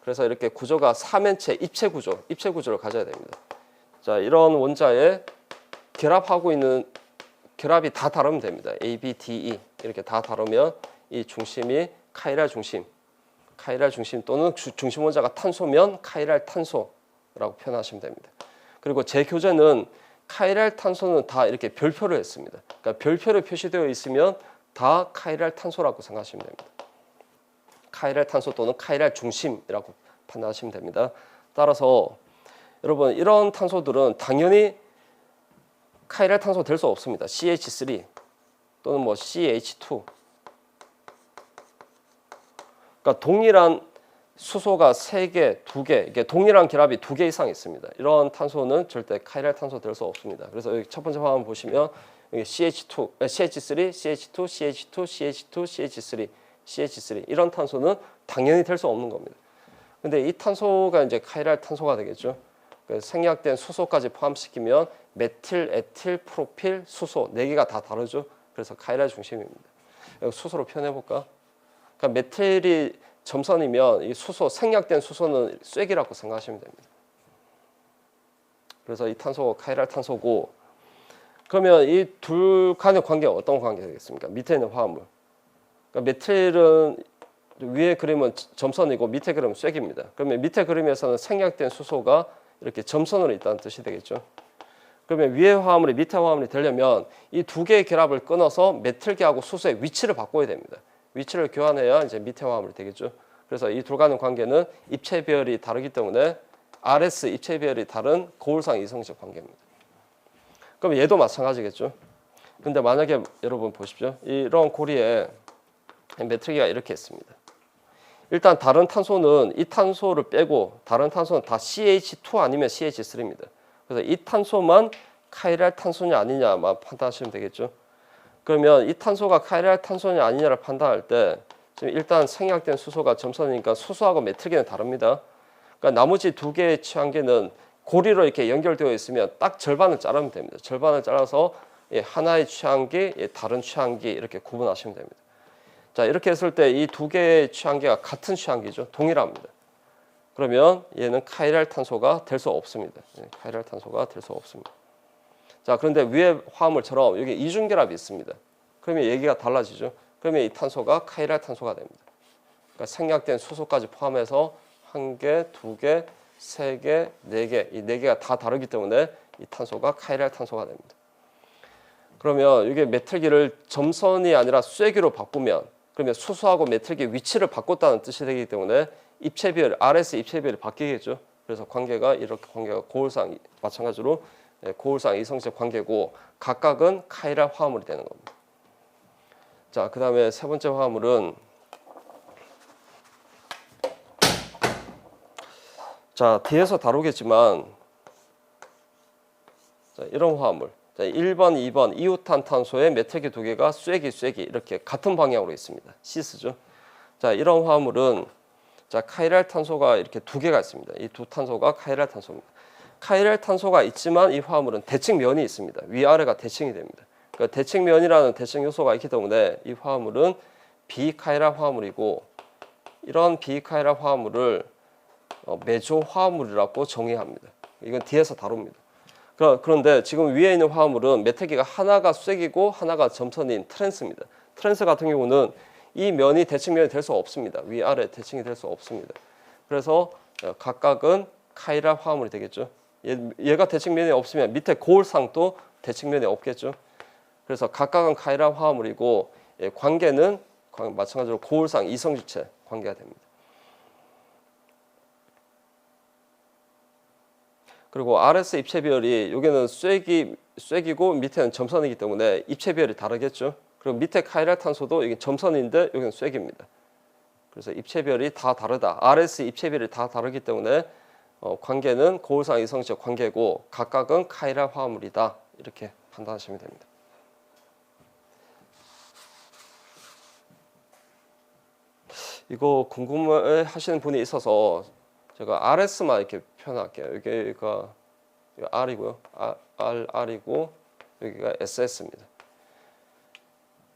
그래서 이렇게 구조가 3면체 입체 구조를 가져야 됩니다. 자, 이런 원자에 결합하고 있는 결합이 다 다르면 됩니다. A, B, D, E 이렇게 다 다르면 이 중심이 카이랄 중심 또는 중심 원자가 탄소면 카이랄 탄소라고 표현하시면 됩니다. 그리고 재교제는 카이랄 탄소는 다 이렇게 별표를 했습니다. 그러니까 별표로 표시되어 있으면 다 카이랄 탄소라고 생각하시면 됩니다. 카이랄 탄소 또는 카이랄 중심이라고 판단하시면 됩니다. 따라서 여러분 이런 탄소들은 당연히 카이랄 탄소 될 수 없습니다. CH3 또는 뭐 CH2. 그러니까 동일한 수소가 3개, 2개, 이게 동일한 결합이 2개 이상 있습니다. 이런 탄소는 절대 카이랄 탄소 될 수 없습니다. 그래서 여기 첫 번째 화면 보시면 여기 CH2, CH3, CH2, CH2, CH2, CH3, CH3 이런 탄소는 당연히 될 수 없는 겁니다. 근데 이 탄소가 이제 카이랄 탄소가 되겠죠. 생략된 수소까지 포함시키면 메틸, 에틸, 프로필, 수소 4개가 다 다르죠. 그래서 카이랄 중심입니다. 여기 수소로 표현해 볼까? 그러니까 메틸이 점선이면 이 수소 생략된 수소는 쇠기라고 생각하시면 됩니다. 그래서 이 탄소가 카이랄 탄소고 그러면 이 둘 간의 관계가 어떤 관계가 되겠습니까? 밑에 있는 화합물. 그러니까 메틸은 위에 그림은 점선이고 밑에 그림은 쇠기입니다. 그러면 밑에 그림에서는 생략된 수소가 이렇게 점선으로 있다는 뜻이 되겠죠. 그러면 위에 화합물이 밑에 화합물이 되려면 이 2개의 결합을 끊어서 메틸계하고 수소의 위치를 바꿔야 됩니다. 위치를 교환해야 이제 밑에 화합물이 되겠죠. 그래서 이 둘 간의 관계는 입체 비율이 다르기 때문에 RS 입체 비율이 다른 거울상 이성적 관계입니다. 그럼 얘도 마찬가지겠죠. 근데 만약에 여러분 보십시오. 이런 고리에 메트리기가 이렇게 있습니다. 일단 다른 탄소는 이 탄소를 빼고 다른 탄소는 다 CH2 아니면 CH3입니다. 그래서 이 탄소만 카이랄 탄소냐 아니냐만 판단하시면 되겠죠. 그러면 이 탄소가 카이랄 탄소냐 아니냐를 판단할 때 지금 일단 생략된 수소가 점선이니까 수소하고 메트리기는 다릅니다. 그러니까 나머지 두 개의 취한계는 고리로 이렇게 연결되어 있으면 딱 절반을 자르면 됩니다. 절반을 잘라서 하나의 취한계, 다른 취한계 이렇게 구분하시면 됩니다. 자, 이렇게 했을 때 이 두 개의 취한계가 같은 취한계죠. 동일합니다. 그러면 얘는 카이랄 탄소가 될 수 없습니다. 카이랄 탄소가 될 수 없습니다. 자, 그런데 위에 화합물처럼 여기 이중결합이 있습니다. 그러면 얘기가 달라지죠. 그러면 이 탄소가 카이랄 탄소가 됩니다. 그러니까 생략된 수소까지 포함해서 한 개, 두 개, 세 개, 네 개, 이 네 개가 다 다르기 때문에 이 탄소가 카이랄 탄소가 됩니다. 그러면 이게 메틀기를 점선이 아니라 쐐기로 바꾸면 그러면 수소하고 메틀기 위치를 바꿨다는 뜻이 되기 때문에 입체 비율, RS 입체 비율이 바뀌겠죠. 그래서 관계가 이렇게 관계가 고울상 마찬가지로 고울상 이성적 관계고 각각은 카이랄 화합물이 되는 겁니다. 자, 그다음에 세 번째 화합물은 자, 뒤에서 다루겠지만 자, 이런 화합물. 자, 1번, 2번 이오탄탄소의 메틀기 두 개가 쐐기 이렇게 같은 방향으로 있습니다. 시스죠. 자, 이런 화합물은 자, 카이랄 탄소가 이렇게 두 개가 있습니다. 이 두 탄소가 카이랄 탄소입니다. 카이랄 탄소가 있지만 이 화합물은 대칭면이 있습니다. 위아래가 대칭이 됩니다. 그러니까 대칭면이라는 대칭 요소가 있기 때문에 이 화합물은 비카이랄 화합물이고 이런 비카이랄 화합물을 메조 화합물이라고 정의합니다. 이건 뒤에서 다룹니다. 그런데 지금 위에 있는 화합물은 메틀기가 하나가 쐐기고 하나가 점선인 트랜스입니다. 트랜스 같은 경우는 이 면이 대칭면이 될 수 없습니다. 위아래 대칭이 될 수 없습니다. 그래서 각각은 카이랄 화합물이 되겠죠. 얘가 대칭면이 없으면 밑에 고울상도 대칭면이 없겠죠. 그래서 각각은 카이랄 화합물이고 관계는 마찬가지로 고울상 이성주체 관계가 됩니다. 그리고 RS 입체 비율이 여기는 쐐기고 밑에는 점선이기 때문에 입체 비율이 다르겠죠. 그리고 밑에 카이랄 탄소도 여기 점선인데 여기는 쐐기입니다. 그래서 입체 비율이 다 다르다. RS 입체 비율이 다 다르기 때문에 관계는 고울상 이성적 관계고 각각은 카이랄 화합물이다. 이렇게 판단하시면 됩니다. 이거 궁금해하시는 분이 있어서 제가 RS만 이렇게 표현할게요. 여기가 R이고요. R이고 여기가 SS입니다.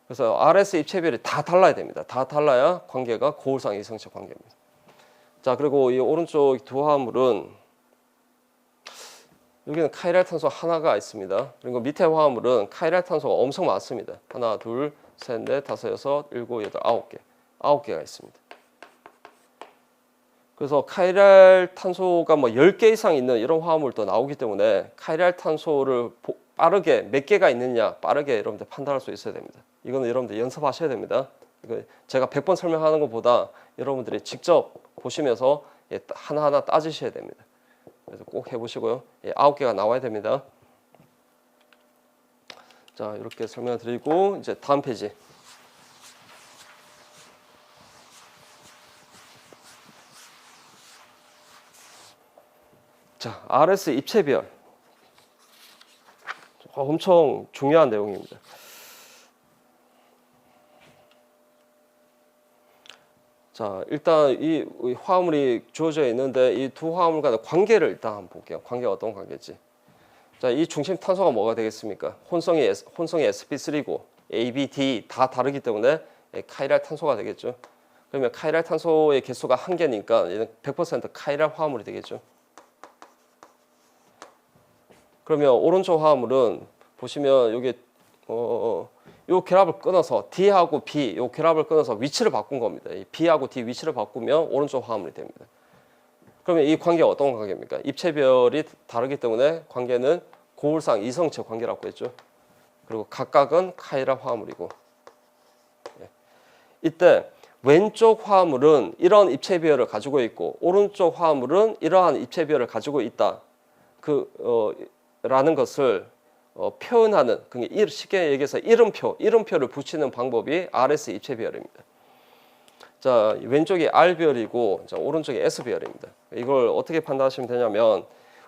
그래서 RS 입체 비율이 다 달라야 됩니다. 다 달라야 관계가 고울상 이성적 관계입니다. 자, 그리고 이 오른쪽 두 화합물은 여기는 카이랄 탄소 하나가 있습니다. 그리고 밑에 화합물은 카이랄 탄소가 엄청 많습니다. 하나, 둘, 셋, 넷, 다섯, 여섯, 일곱, 여덟, 아홉 개. 9개가 있습니다. 그래서 카이랄 탄소가 뭐 10개 이상 있는 이런 화합물도 나오기 때문에 카이랄 탄소를 빠르게 몇 개가 있느냐 빠르게 여러분들 판단할 수 있어야 됩니다. 이거는 여러분들 연습하셔야 됩니다. 이거 제가 100번 설명하는 것보다 여러분들이 직접 보시면서 하나하나 따지셔야 됩니다. 그래서 꼭 해보시고요. 9개가 나와야 됩니다. 자, 이렇게 설명을 드리고 이제 다음 페이지. 자, RS 입체 비율 엄청 중요한 내용입니다. 자, 일단 이 화합물이 주어져 있는데 이 두 화합물 간의 관계를 일단 한번 볼게요. 관계가 어떤 관계인지. 자, 이 중심 탄소가 뭐가 되겠습니까? 혼성이 sp3고 A, B, D 다 다르기 때문에 카이랄 탄소가 되겠죠. 그러면 카이랄 탄소의 개수가 한 개니까 얘는 100% 카이랄 화합물이 되겠죠. 그러면 오른쪽 화합물은 보시면 여기 요 결합을 끊어서 D하고 B 요 결합을 끊어서 위치를 바꾼 겁니다. 이 B하고 D 위치를 바꾸면 오른쪽 화합물이 됩니다. 그러면 이 관계가 어떤 관계입니까? 입체별이 다르기 때문에 관계는 고울상 이성체 관계라고 했죠. 그리고 각각은 카이랄 화합물이고 이때 왼쪽 화합물은 이러한 입체 비열을 가지고 있고 오른쪽 화합물은 이러한 입체 비열을 가지고 있다. 라는 것을 표현하는, 그러니까 쉽게 얘기해서 이름표를 붙이는 방법이 RS 입체 비열입니다. 자, 왼쪽이 R 비열이고 자, 오른쪽이 S 비열입니다. 이걸 어떻게 판단하시면 되냐면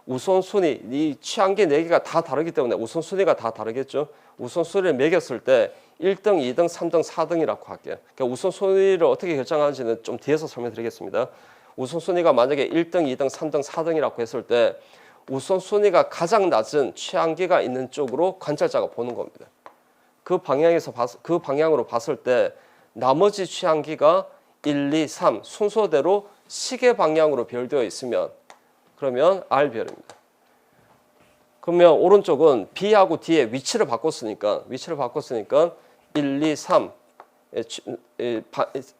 우선순위, 이 취향기 4개가 다 다르기 때문에 우선순위가 다 다르겠죠. 우선순위를 매겼을 때 1등, 2등, 3등, 4등이라고 할게요. 그러니까 우선순위를 어떻게 결정하는지는 좀 뒤에서 설명드리겠습니다. 우선순위가 만약에 1등, 2등, 3등, 4등이라고 했을 때 우선순위가 가장 낮은 취향기가 있는 쪽으로 관찰자가 보는 겁니다. 그 방향으로 봤을 때 나머지 취향기가 1, 2, 3 순서대로 시계 방향으로 배열되어 있으면 그러면 R 비열입니다. 그러면 오른쪽은 B하고 D의 위치를 바꿨으니까 1, 2, 3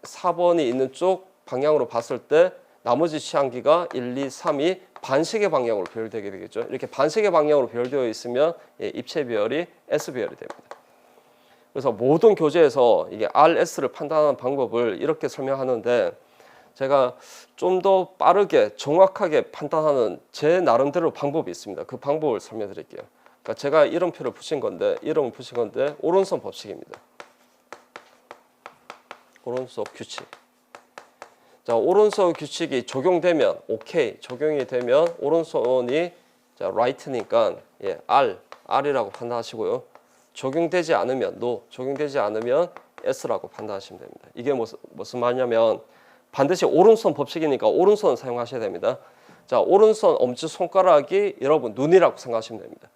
4번이 있는 쪽 방향으로 봤을 때 나머지 취향기가 1, 2, 3이 반시계 방향으로 배열되게 되겠죠. 이렇게 반시계 방향으로 배열되어 있으면 입체 비열이 S 비열이 됩니다. 그래서 모든 교재에서 이게 RS를 판단하는 방법을 이렇게 설명하는데 제가 좀 더 빠르게 정확하게 판단하는 제 나름대로 방법이 있습니다. 그 방법을 설명드릴게요. 그러니까 제가 이름을 붙인 건데 오른손 법칙입니다. 오른손 규칙. 자, 오른손 규칙이 적용되면 오케이, 적용이 되면 오른손이 자, right니까 R이라고 판단하시고요. 적용되지 않으면 no, 적용되지 않으면 S라고 판단하시면 됩니다. 이게 무슨 말이냐면 반드시 오른손 법칙이니까 오른손을 사용하셔야 됩니다. 자, 오른손 엄지손가락이 여러분 눈이라고 생각하시면 됩니다.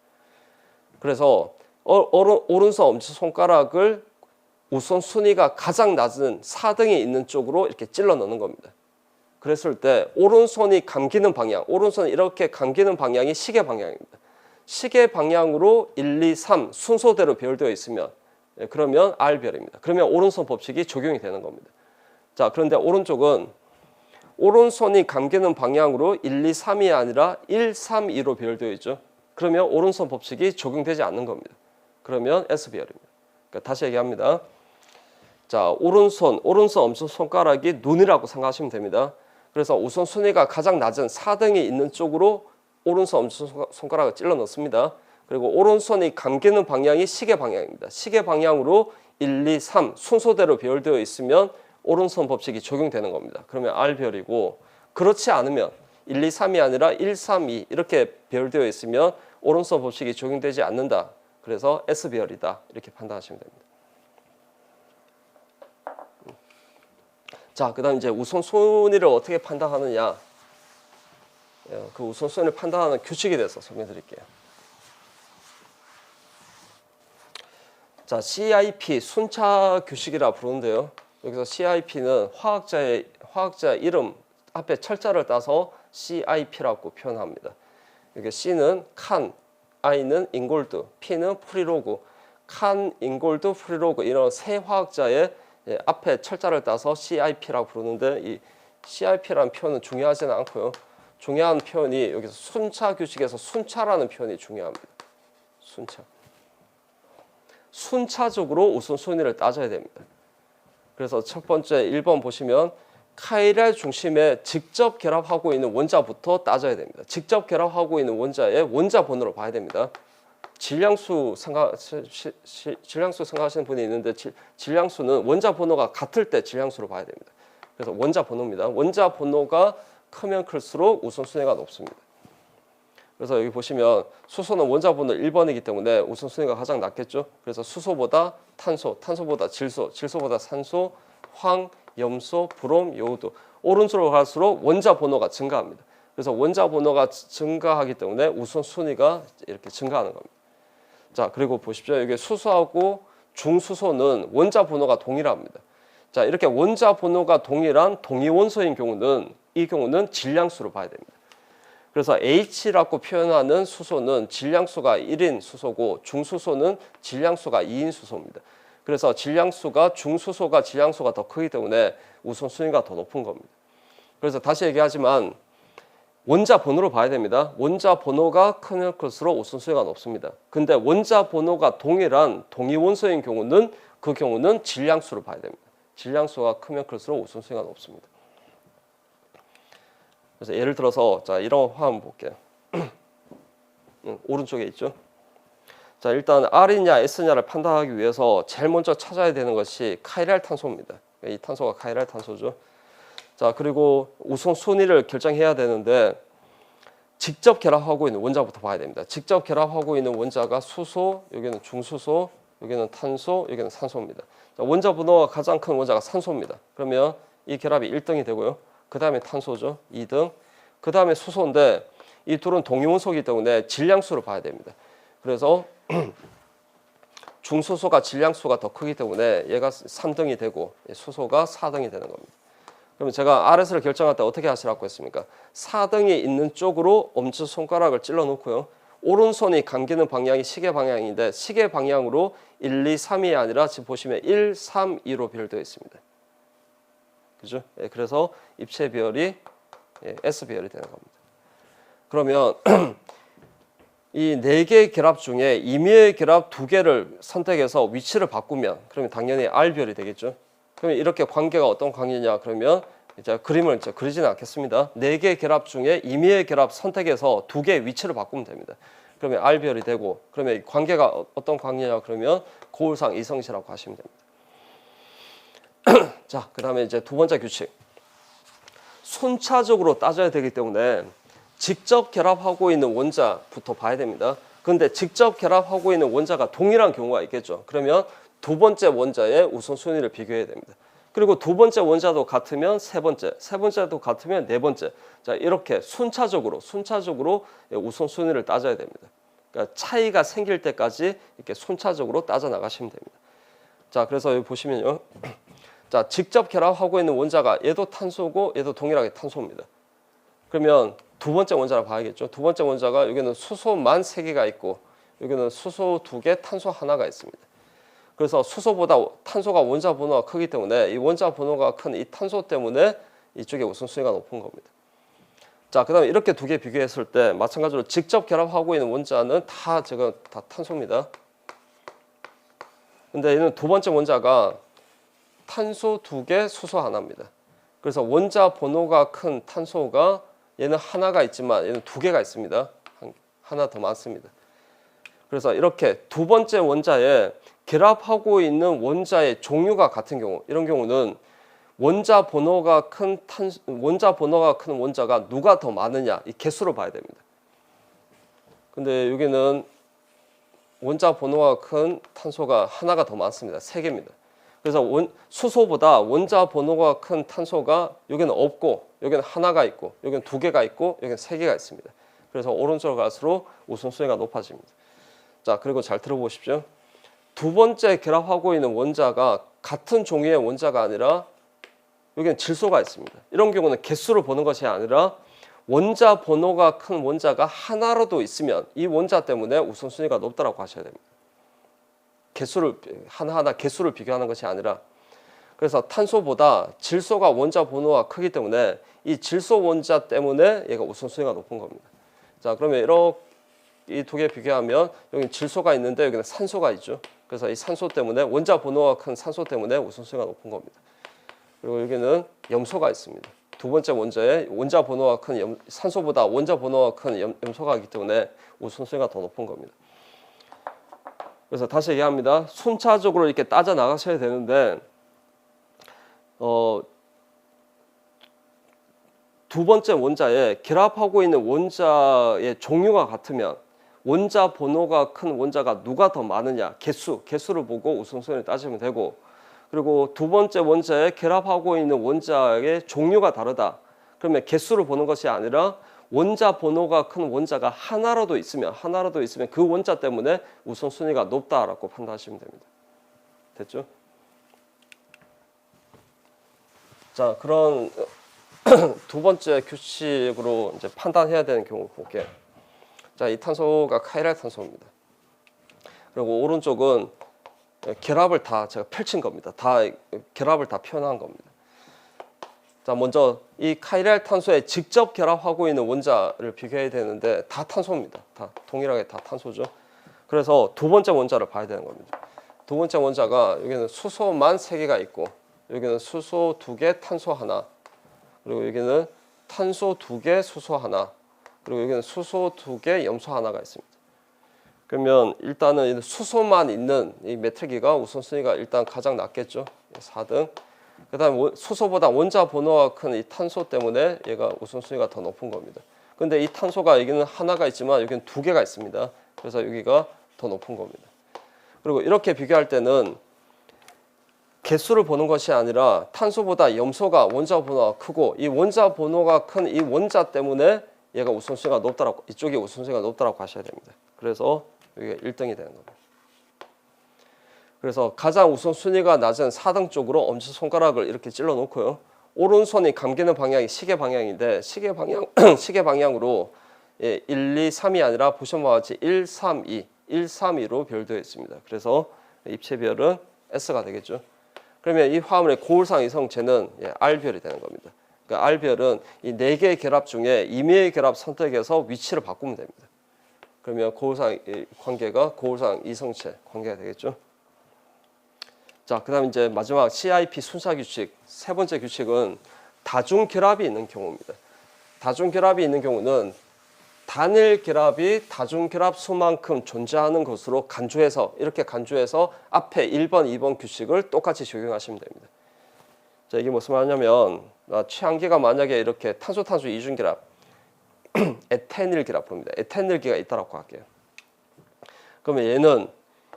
그래서 오른손 엄지손가락을 우선순위가 가장 낮은 4등이 있는 쪽으로 이렇게 찔러 넣는 겁니다. 그랬을 때 오른손이 감기는 방향, 오른손이 이렇게 감기는 방향이 시계 방향입니다. 시계 방향으로 1, 2, 3 순서대로 배열되어 있으면 그러면 R별입니다. 그러면 오른손 법칙이 적용이 되는 겁니다. 자, 그런데 오른쪽은 오른손이 감기는 방향으로 1, 2, 3이 아니라 1, 3, 2로 배열되어 있죠. 그러면 오른손 법칙이 적용되지 않는 겁니다. 그러면 S별입니다. 그러니까 다시 얘기합니다. 자, 오른손 엄지손가락이 눈이라고 생각하시면 됩니다. 그래서 우선순위가 가장 낮은 4등이 있는 쪽으로 오른손 엄지손가락을 찔러 넣습니다. 그리고 오른손이 감기는 방향이 시계 방향입니다. 시계 방향으로 1, 2, 3 순서대로 배열되어 있으면 오른손 법칙이 적용되는 겁니다. 그러면 R별이고 그렇지 않으면 1, 2, 3이 아니라 1, 3, 2 이렇게 배열되어 있으면 오른손 법칙이 적용되지 않는다. 그래서 S별이다. 이렇게 판단하시면 됩니다. 자, 그 다음 이제 우선순위를 어떻게 판단하느냐. 그 우선순위를 판단하는 규칙에 대해서 설명드릴게요. 자, CIP 순차 규칙이라 부르는데요. 여기서 CIP는 화학자 이름 앞에 철자를 따서 CIP라고 표현합니다. 여기 C는 칸, I는 인골드, P는 프리로그, 칸, 인골드, 프리로그 이런 세 화학자의 앞에 철자를 따서 CIP라고 부르는데 이 CIP라는 표현은 중요하지는 않고요. 중요한 표현이 여기서 순차 규칙에서 순차라는 표현이 중요합니다. 순차적으로 우선순위를 따져야 됩니다. 그래서 첫 번째 1번 보시면 카이랄 중심에 직접 결합하고 있는 원자부터 따져야 됩니다. 직접 결합하고 있는 원자의 원자 번호를 봐야 됩니다. 질량수 생각하시는 분이 있는데 질량수는 원자 번호가 같을 때 질량수로 봐야 됩니다. 그래서 원자 번호입니다. 원자 번호가 크면 클수록 우선순위가 높습니다. 그래서 여기 보시면 수소는 원자 번호 1번이기 때문에 우선순위가 가장 낮겠죠. 그래서 수소보다 탄소, 탄소보다 질소, 질소보다 산소, 황, 염소, 브롬, 요오드 오른쪽으로 갈수록 원자 번호가 증가합니다. 그래서 원자 번호가 증가하기 때문에 우선순위가 이렇게 증가하는 겁니다. 자, 그리고 보십시오. 여기 수소하고 중수소는 원자 번호가 동일합니다. 자, 이렇게 원자 번호가 동일한 동위원소인 경우는 이 경우는 질량수로 봐야 됩니다. 그래서 H라고 표현하는 수소는 질량수가 1인 수소고 중수소는 질량수가 2인 수소입니다. 그래서 중수소가 질량수가 더 크기 때문에 우선순위가 더 높은 겁니다. 그래서 다시 얘기하지만 원자 번호로 봐야 됩니다. 원자 번호가 크면 클수록 우선순위가 높습니다. 근데 원자 번호가 동일한 동위원소인 경우는 그 경우는 질량수로 봐야 됩니다. 질량수가 크면 클수록 우선순위가 높습니다. 그래서 예를 들어서 자 이런 화 한번 볼게요. 오른쪽에 있죠. 자 일단 R이냐 S냐를 판단하기 위해서 제일 먼저 찾아야 되는 것이 카이랄 탄소입니다. 이 탄소가 카이랄 탄소죠. 자 그리고 우선순위를 결정해야 되는데 직접 결합하고 있는 원자부터 봐야 됩니다. 직접 결합하고 있는 원자가 수소, 여기는 중수소, 여기는 탄소, 여기는 산소입니다. 자, 원자 번호가 가장 큰 원자가 산소입니다. 그러면 이 결합이 1등이 되고요. 그 다음에 탄소죠. 2등. 그 다음에 수소인데 이 둘은 동위원소이기 때문에 질량수를 봐야 됩니다. 그래서 중수소가 질량수가 더 크기 때문에 얘가 3등이 되고 수소가 4등이 되는 겁니다. 그러면 제가 RS를 결정할 때 어떻게 하시라고 했습니까? 4등이 있는 쪽으로 엄지손가락을 찔러 놓고요. 오른손이 감기는 방향이 시계 방향인데 시계 방향으로 1, 2, 3이 아니라 지금 보시면 1, 3, 2로 비율되어 있습니다. 그죠? 예, 그래서 입체 비율이 S 비율이 되는 겁니다. 그러면 이 4개의 결합 중에 임의의 결합 2개를 선택해서 위치를 바꾸면 그러면 당연히 R 비율이 되겠죠. 그러면 이렇게 관계가 어떤 관계냐 그러면 이제 그림을 이제 그리지는 않겠습니다. 4개의 결합 중에 임의의 결합 선택해서 2개의 위치를 바꾸면 됩니다. 그러면 R 비율이 되고 그러면 이 관계가 어떤 관계냐 그러면 고울상 이성시라고 하시면 됩니다. 자, 그다음에 이제 두 번째 규칙. 순차적으로 따져야 되기 때문에 직접 결합하고 있는 원자부터 봐야 됩니다. 그런데 직접 결합하고 있는 원자가 동일한 경우가 있겠죠. 그러면 두 번째 원자의 우선순위를 비교해야 됩니다. 그리고 두 번째 원자도 같으면 세 번째도 같으면 네 번째. 자, 이렇게 순차적으로 우선순위를 따져야 됩니다. 그러니까 차이가 생길 때까지 이렇게 순차적으로 따져 나가시면 됩니다. 자, 그래서 여기 보시면요. 자, 직접 결합하고 있는 원자가 얘도 탄소고 얘도 동일하게 탄소입니다. 그러면 두 번째 원자를 봐야겠죠. 두 번째 원자가 여기는 수소만 3개가 있고 여기는 수소 2개, 탄소 1가 있습니다. 그래서 수소보다 탄소가 원자 번호가 크기 때문에 이 원자 번호가 큰 이 탄소 때문에 이쪽에 우선순위가 높은 겁니다. 자, 그다음에 이렇게 두 개 비교했을 때 마찬가지로 직접 결합하고 있는 원자는 다 탄소입니다. 근데 얘는 두 번째 원자가 탄소 2개, 수소 1입니다. 그래서 원자 번호가 큰 탄소가 얘는 1가 있지만 얘는 2개가 있습니다. 하나 더 많습니다. 그래서 이렇게 두 번째 원자에 결합하고 있는 원자의 종류가 같은 경우, 이런 경우는 원자 번호가 큰 원자가 누가 더 많으냐 이 개수를 봐야 됩니다. 근데 여기는 원자 번호가 큰 탄소가 하나가 더 많습니다. 3개입니다. 그래서 수소보다 원자 번호가 큰 탄소가 여기는 없고 여기는 하나가 있고 여기는 2개가 있고 여기는 3개가 있습니다. 그래서 오른쪽으로 갈수록 우선순위가 높아집니다. 자, 그리고 잘 들어보십시오. 두 번째 결합하고 있는 원자가 같은 종류의 원자가 아니라 여기는 질소가 있습니다. 이런 경우는 개수를 보는 것이 아니라 원자 번호가 큰 원자가 하나라도 있으면 이 원자 때문에 우선순위가 높다고 하셔야 됩니다. 개수를 하나하나 개수를 비교하는 것이 아니라 그래서 탄소보다 질소가 원자 번호가 크기 때문에 이 질소 원자 때문에 얘가 우선순위가 높은 겁니다. 자, 그러면 이렇게 이 두 개 비교하면 여기 질소가 있는데 여기는 산소가 있죠. 그래서 이 산소 때문에 원자 번호가 큰 산소 때문에 우선순위가 높은 겁니다. 그리고 여기는 염소가 있습니다. 두 번째 원자에 원자 번호가 큰 산소보다 원자 번호가 큰 염소가 있기 때문에 우선순위가 더 높은 겁니다. 그래서 다시 얘기합니다. 순차적으로 이렇게 따져 나가셔야 되는데 두 번째 원자에 결합하고 있는 원자의 종류가 같으면 원자 번호가 큰 원자가 누가 더 많으냐 개수를 보고 우선순위를 따지면 되고 그리고 두 번째 원자에 결합하고 있는 원자의 종류가 다르다. 그러면 개수를 보는 것이 아니라 원자 번호가 큰 원자가 하나라도 있으면 그 원자 때문에 우선순위가 높다라고 판단하시면 됩니다. 됐죠? 자, 그런 두 번째 규칙으로 이제 판단해야 되는 경우 볼게요. 자, 이 탄소가 카이랄 탄소입니다. 그리고 오른쪽은 결합을 다 제가 펼친 겁니다. 결합을 다 표현한 겁니다. 자, 먼저 이 카이랄 탄소에 직접 결합하고 있는 원자를 비교해야 되는데 다 탄소입니다. 다 동일하게 다 탄소죠. 그래서 두 번째 원자를 봐야 되는 겁니다. 두 번째 원자가 여기는 수소만 3개가 있고 여기는 수소 2개, 탄소 하나. 그리고 여기는 탄소 2개, 수소 하나. 그리고 여기는 수소 2개, 염소 하나가 있습니다. 그러면 일단은 수소만 있는 이 메트기가 우선순위가 일단 가장 낮겠죠. 4등. 그다음 수소보다 원자 번호가 큰 이 탄소 때문에 얘가 우선순위가 더 높은 겁니다. 근데 이 탄소가 여기는 하나가 있지만 여기는 2개가 있습니다. 그래서 여기가 더 높은 겁니다. 그리고 이렇게 비교할 때는 개수를 보는 것이 아니라 탄소보다 염소가 원자 번호가 크고 이 원자 번호가 큰 이 원자 때문에 얘가 우선순위가 높다라고, 이쪽이 우선순위가 높다라고 하셔야 됩니다. 그래서 여기가 1등이 되는 겁니다. 그래서 가장 우선순위가 낮은 4등 쪽으로 엄지손가락을 이렇게 찔러 놓고요. 오른손이 감기는 방향이 시계 방향인데 시계 방향으로 1, 2, 3이 아니라 보시면 바와 같이 1, 3, 2, 1, 3, 2로 별되어 있습니다. 그래서 입체별은 S가 되겠죠. 그러면 이 화합물의 고울상 이성체는 R별이 되는 겁니다. 그러니까 R별은 이 4개의 결합 중에 임의의 결합 선택해서 위치를 바꾸면 됩니다. 그러면 고울상 관계가 고울상 이성체 관계가 되겠죠. 자, 그다음 이제 마지막 CIP 순사 규칙 세 번째 규칙은 다중 결합이 있는 경우입니다. 다중 결합이 있는 경우는 단일 결합이 다중 결합 수만큼 존재하는 것으로 간주해서 이렇게 간주해서 앞에 1번, 2번 규칙을 똑같이 적용하시면 됩니다. 자, 이게 무슨 말이냐면 최한계가 만약에 이렇게 탄소 이중 결합 에테닐 결합 봅니다. 에테닐기가 있다라고 할게요. 그러면 얘는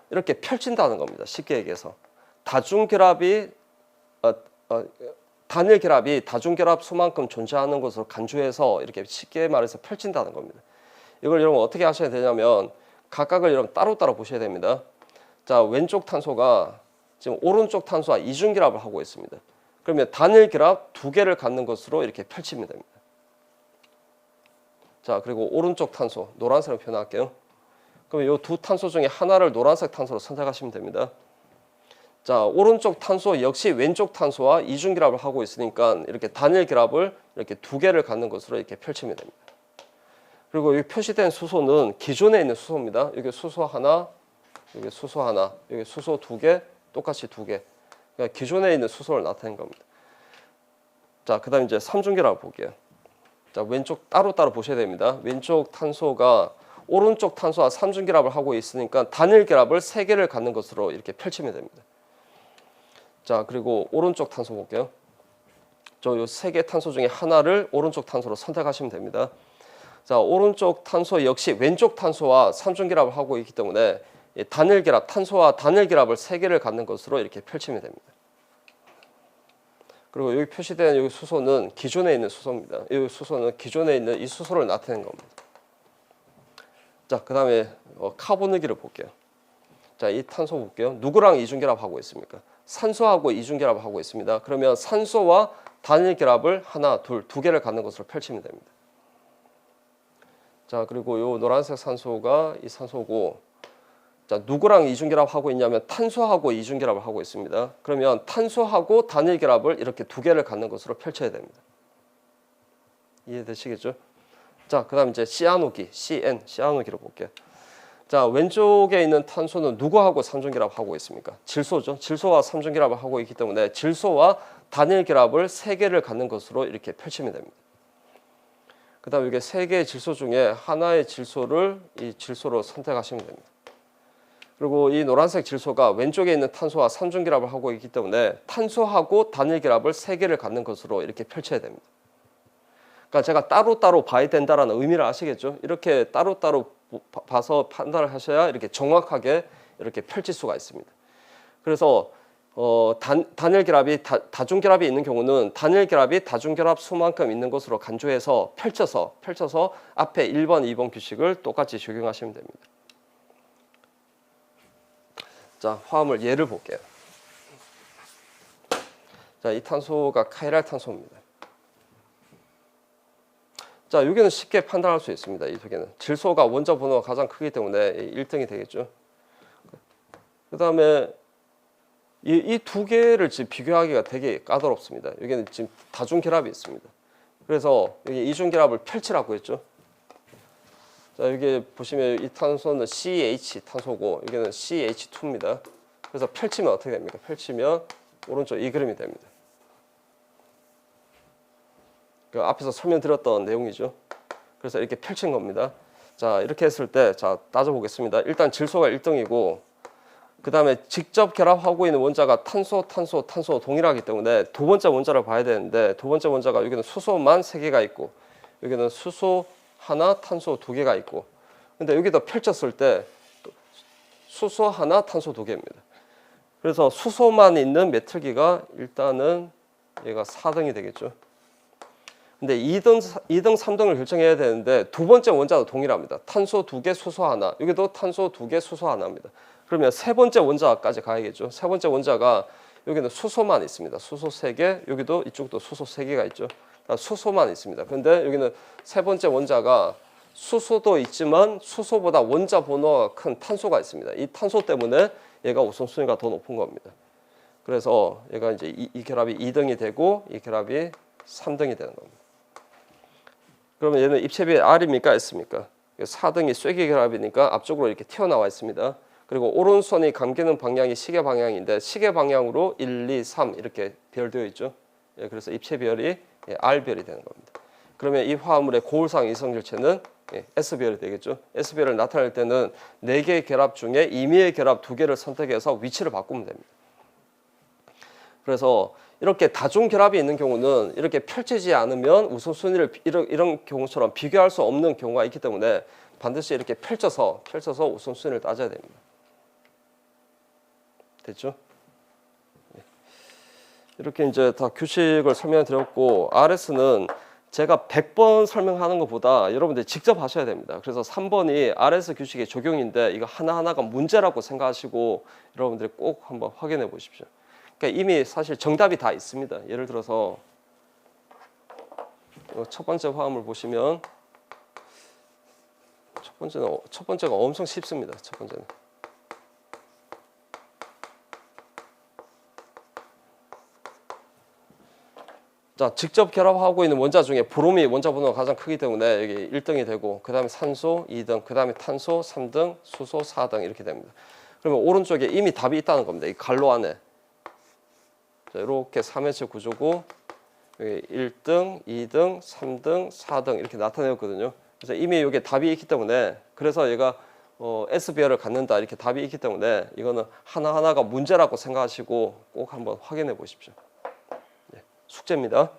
이렇게 펼친다는 겁니다. 쉽게 얘기해서 다중 결합이 단일 결합이 다중 결합 수만큼 존재하는 것으로 간주해서 이렇게 쉽게 말해서 펼친다는 겁니다. 이걸 여러분 어떻게 하셔야 되냐면 각각을 여러분 따로따로 보셔야 됩니다. 자, 왼쪽 탄소가 지금 오른쪽 탄소와 이중 결합을 하고 있습니다. 그러면 단일 결합 2개를 갖는 것으로 이렇게 펼치면 됩니다. 자, 그리고 오른쪽 탄소 노란색으로 표현할게요. 그러면 이 두 탄소 중에 하나를 노란색 탄소로 선택하시면 됩니다. 자, 오른쪽 탄소 역시 왼쪽 탄소와 이중 결합을 하고 있으니까 이렇게 단일 결합을 이렇게 2개를 갖는 것으로 이렇게 펼치면 됩니다. 그리고 여기 표시된 수소는 기존에 있는 수소입니다. 여기 수소 하나, 여기 수소 하나, 여기 수소 2개, 똑같이 2개. 그러니까 기존에 있는 수소를 나타낸 겁니다. 자, 그다음 이제 삼중 결합을 볼게요. 자, 왼쪽 따로따로 보셔야 됩니다. 왼쪽 탄소가 오른쪽 탄소와 삼중 결합을 하고 있으니까 단일 결합을 3개를 갖는 것으로 이렇게 펼치면 됩니다. 자, 그리고 오른쪽 탄소 볼게요. 저 요 3개 탄소 중에 하나를 오른쪽 탄소로 선택하시면 됩니다. 자, 오른쪽 탄소 역시 왼쪽 탄소와 삼중 결합을 하고 있기 때문에 단일 결합, 탄소와 단일 결합을 3개를 갖는 것으로 이렇게 펼치면 됩니다. 그리고 여기 표시된 여기 수소는 기존에 있는 수소입니다. 이 수소는 기존에 있는 이 수소를 나타낸 겁니다. 자, 그다음에 카보느기를 볼게요. 자, 이 탄소 볼게요. 누구랑 이중 결합하고 있습니까? 산소하고 이중 결합을 하고 있습니다. 그러면 산소와 단일 결합을 하나, 둘, 2개를 갖는 것으로 펼치면 됩니다. 자, 그리고 요 노란색 산소가 이 산소고, 자, 누구랑 이중 결합하고 있냐면 탄소하고 이중 결합을 하고 있습니다. 그러면 탄소하고 단일 결합을 이렇게 2개를 갖는 것으로 펼쳐야 됩니다. 이해되시겠죠? 자, 그다음 이제 시아노기, 시아노기로 볼게요. 자, 왼쪽에 있는 탄소는 누구하고 삼중 결합하고 있습니까? 질소죠. 질소와 삼중 결합을 하고 있기 때문에 질소와 단일 결합을 3개를 갖는 것으로 이렇게 펼치면 됩니다. 그다음 이게 3개의 질소 중에 하나의 질소를 이 질소로 선택하시면 됩니다. 그리고 이 노란색 질소가 왼쪽에 있는 탄소와 삼중 결합을 하고 있기 때문에 탄소하고 단일 결합을 3개를 갖는 것으로 이렇게 펼쳐야 됩니다. 그러니까 제가 따로따로 봐야 된다라는 의미를 아시겠죠? 이렇게 따로따로 봐서 판단을 하셔야 이렇게 정확하게 이렇게 펼칠 수가 있습니다. 그래서 단일 결합이 다중 결합이 있는 경우는 단일 결합이 다중 결합 수만큼 있는 것으로 간주해서 펼쳐서 앞에 1번, 2번 규칙을 똑같이 적용하시면 됩니다. 자, 화합물 예를 볼게요. 자, 이 탄소가 카이랄 탄소입니다. 자, 여기는 쉽게 판단할 수 있습니다. 이 두 개는 질소가 원자 번호가 가장 크기 때문에 1등이 되겠죠. 그 다음에 이 두 개를 지금 비교하기가 되게 까다롭습니다. 여기는 지금 다중 결합이 있습니다. 그래서 여기 이중 결합을 펼치라고 했죠. 자, 여기 보시면 이 탄소는 CH 탄소고 여기는 CH2입니다. 그래서 펼치면 어떻게 됩니까? 펼치면 오른쪽 이 그림이 됩니다. 그 앞에서 설명드렸던 내용이죠. 그래서 이렇게 펼친 겁니다. 자, 이렇게 했을 때 자, 따져보겠습니다. 일단 질소가 1등이고 그 다음에 직접 결합하고 있는 원자가 탄소 동일하기 때문에 두 번째 원자를 봐야 되는데 두 번째 원자가 여기는 수소만 3개가 있고 여기는 수소 하나, 탄소 2개가 있고 근데 여기다 펼쳤을 때 수소 하나, 탄소 2개입니다. 그래서 수소만 있는 메틀기가 일단은 얘가 4등이 되겠죠. 근데 2등, 3등을 결정해야 되는데 두 번째 원자도 동일합니다. 탄소 2개, 수소 하나. 여기도 탄소 2개, 수소 하나입니다. 그러면 세 번째 원자까지 가야겠죠. 세 번째 원자가 여기는 수소만 있습니다. 수소 3개, 여기도 이쪽도 수소 3개가 있죠. 수소만 있습니다. 근데 여기는 세 번째 원자가 수소도 있지만 수소보다 원자 번호가 큰 탄소가 있습니다. 이 탄소 때문에 얘가 우선순위가 더 높은 겁니다. 그래서 얘가 이제 이 결합이 2등이 되고 이 결합이 3등이 되는 겁니다. 그러면 얘는 입체비의 R입니까? S입니까? 4등이 쐐기 결합이니까 앞쪽으로 이렇게 튀어나와 있습니다. 그리고 오른손이 감기는 방향이 시계 방향인데 시계 방향으로 1, 2, 3 이렇게 배열되어 있죠. 예, 그래서 입체비열이 R별이 되는 겁니다. 그러면 이 화합물의 고울상 이성질체는 S별이 되겠죠. S별을 나타낼 때는 4개의 결합 중에 임의의 결합 2개를 선택해서 위치를 바꾸면 됩니다. 그래서 이렇게 다중 결합이 있는 경우는 이렇게 펼치지 않으면 우선순위를 이런 경우처럼 비교할 수 없는 경우가 있기 때문에 반드시 이렇게 펼쳐서 우선순위를 따져야 됩니다. 됐죠? 이렇게 이제 다 규칙을 설명드렸고 RS는 제가 100번 설명하는 것보다 여러분들이 직접 하셔야 됩니다. 그래서 3번이 RS 규칙의 적용인데 이거 하나하나가 문제라고 생각하시고 여러분들이 꼭 한번 확인해 보십시오. 그러니까 이미 사실 정답이 다 있습니다. 예를 들어서 첫 번째 화음을 보시면 첫 번째가 엄청 쉽습니다. 첫 번째는. 자, 직접 결합하고 있는 원자 중에 브롬이 원자 번호가 가장 크기 때문에 여기 1등이 되고 그 다음에 산소 2등, 그 다음에 탄소 3등, 수소 4등 이렇게 됩니다. 그러면 오른쪽에 이미 답이 있다는 겁니다. 이 갈로 안에. 자, 이렇게 3회체 구조고 여기 1등, 2등, 3등, 4등 이렇게 나타내었거든요. 그래서 이미 여기 답이 있기 때문에 그래서 얘가 S별을 갖는다 이렇게 답이 있기 때문에 이거는 하나하나가 문제라고 생각하시고 꼭 한번 확인해 보십시오. 숙제입니다.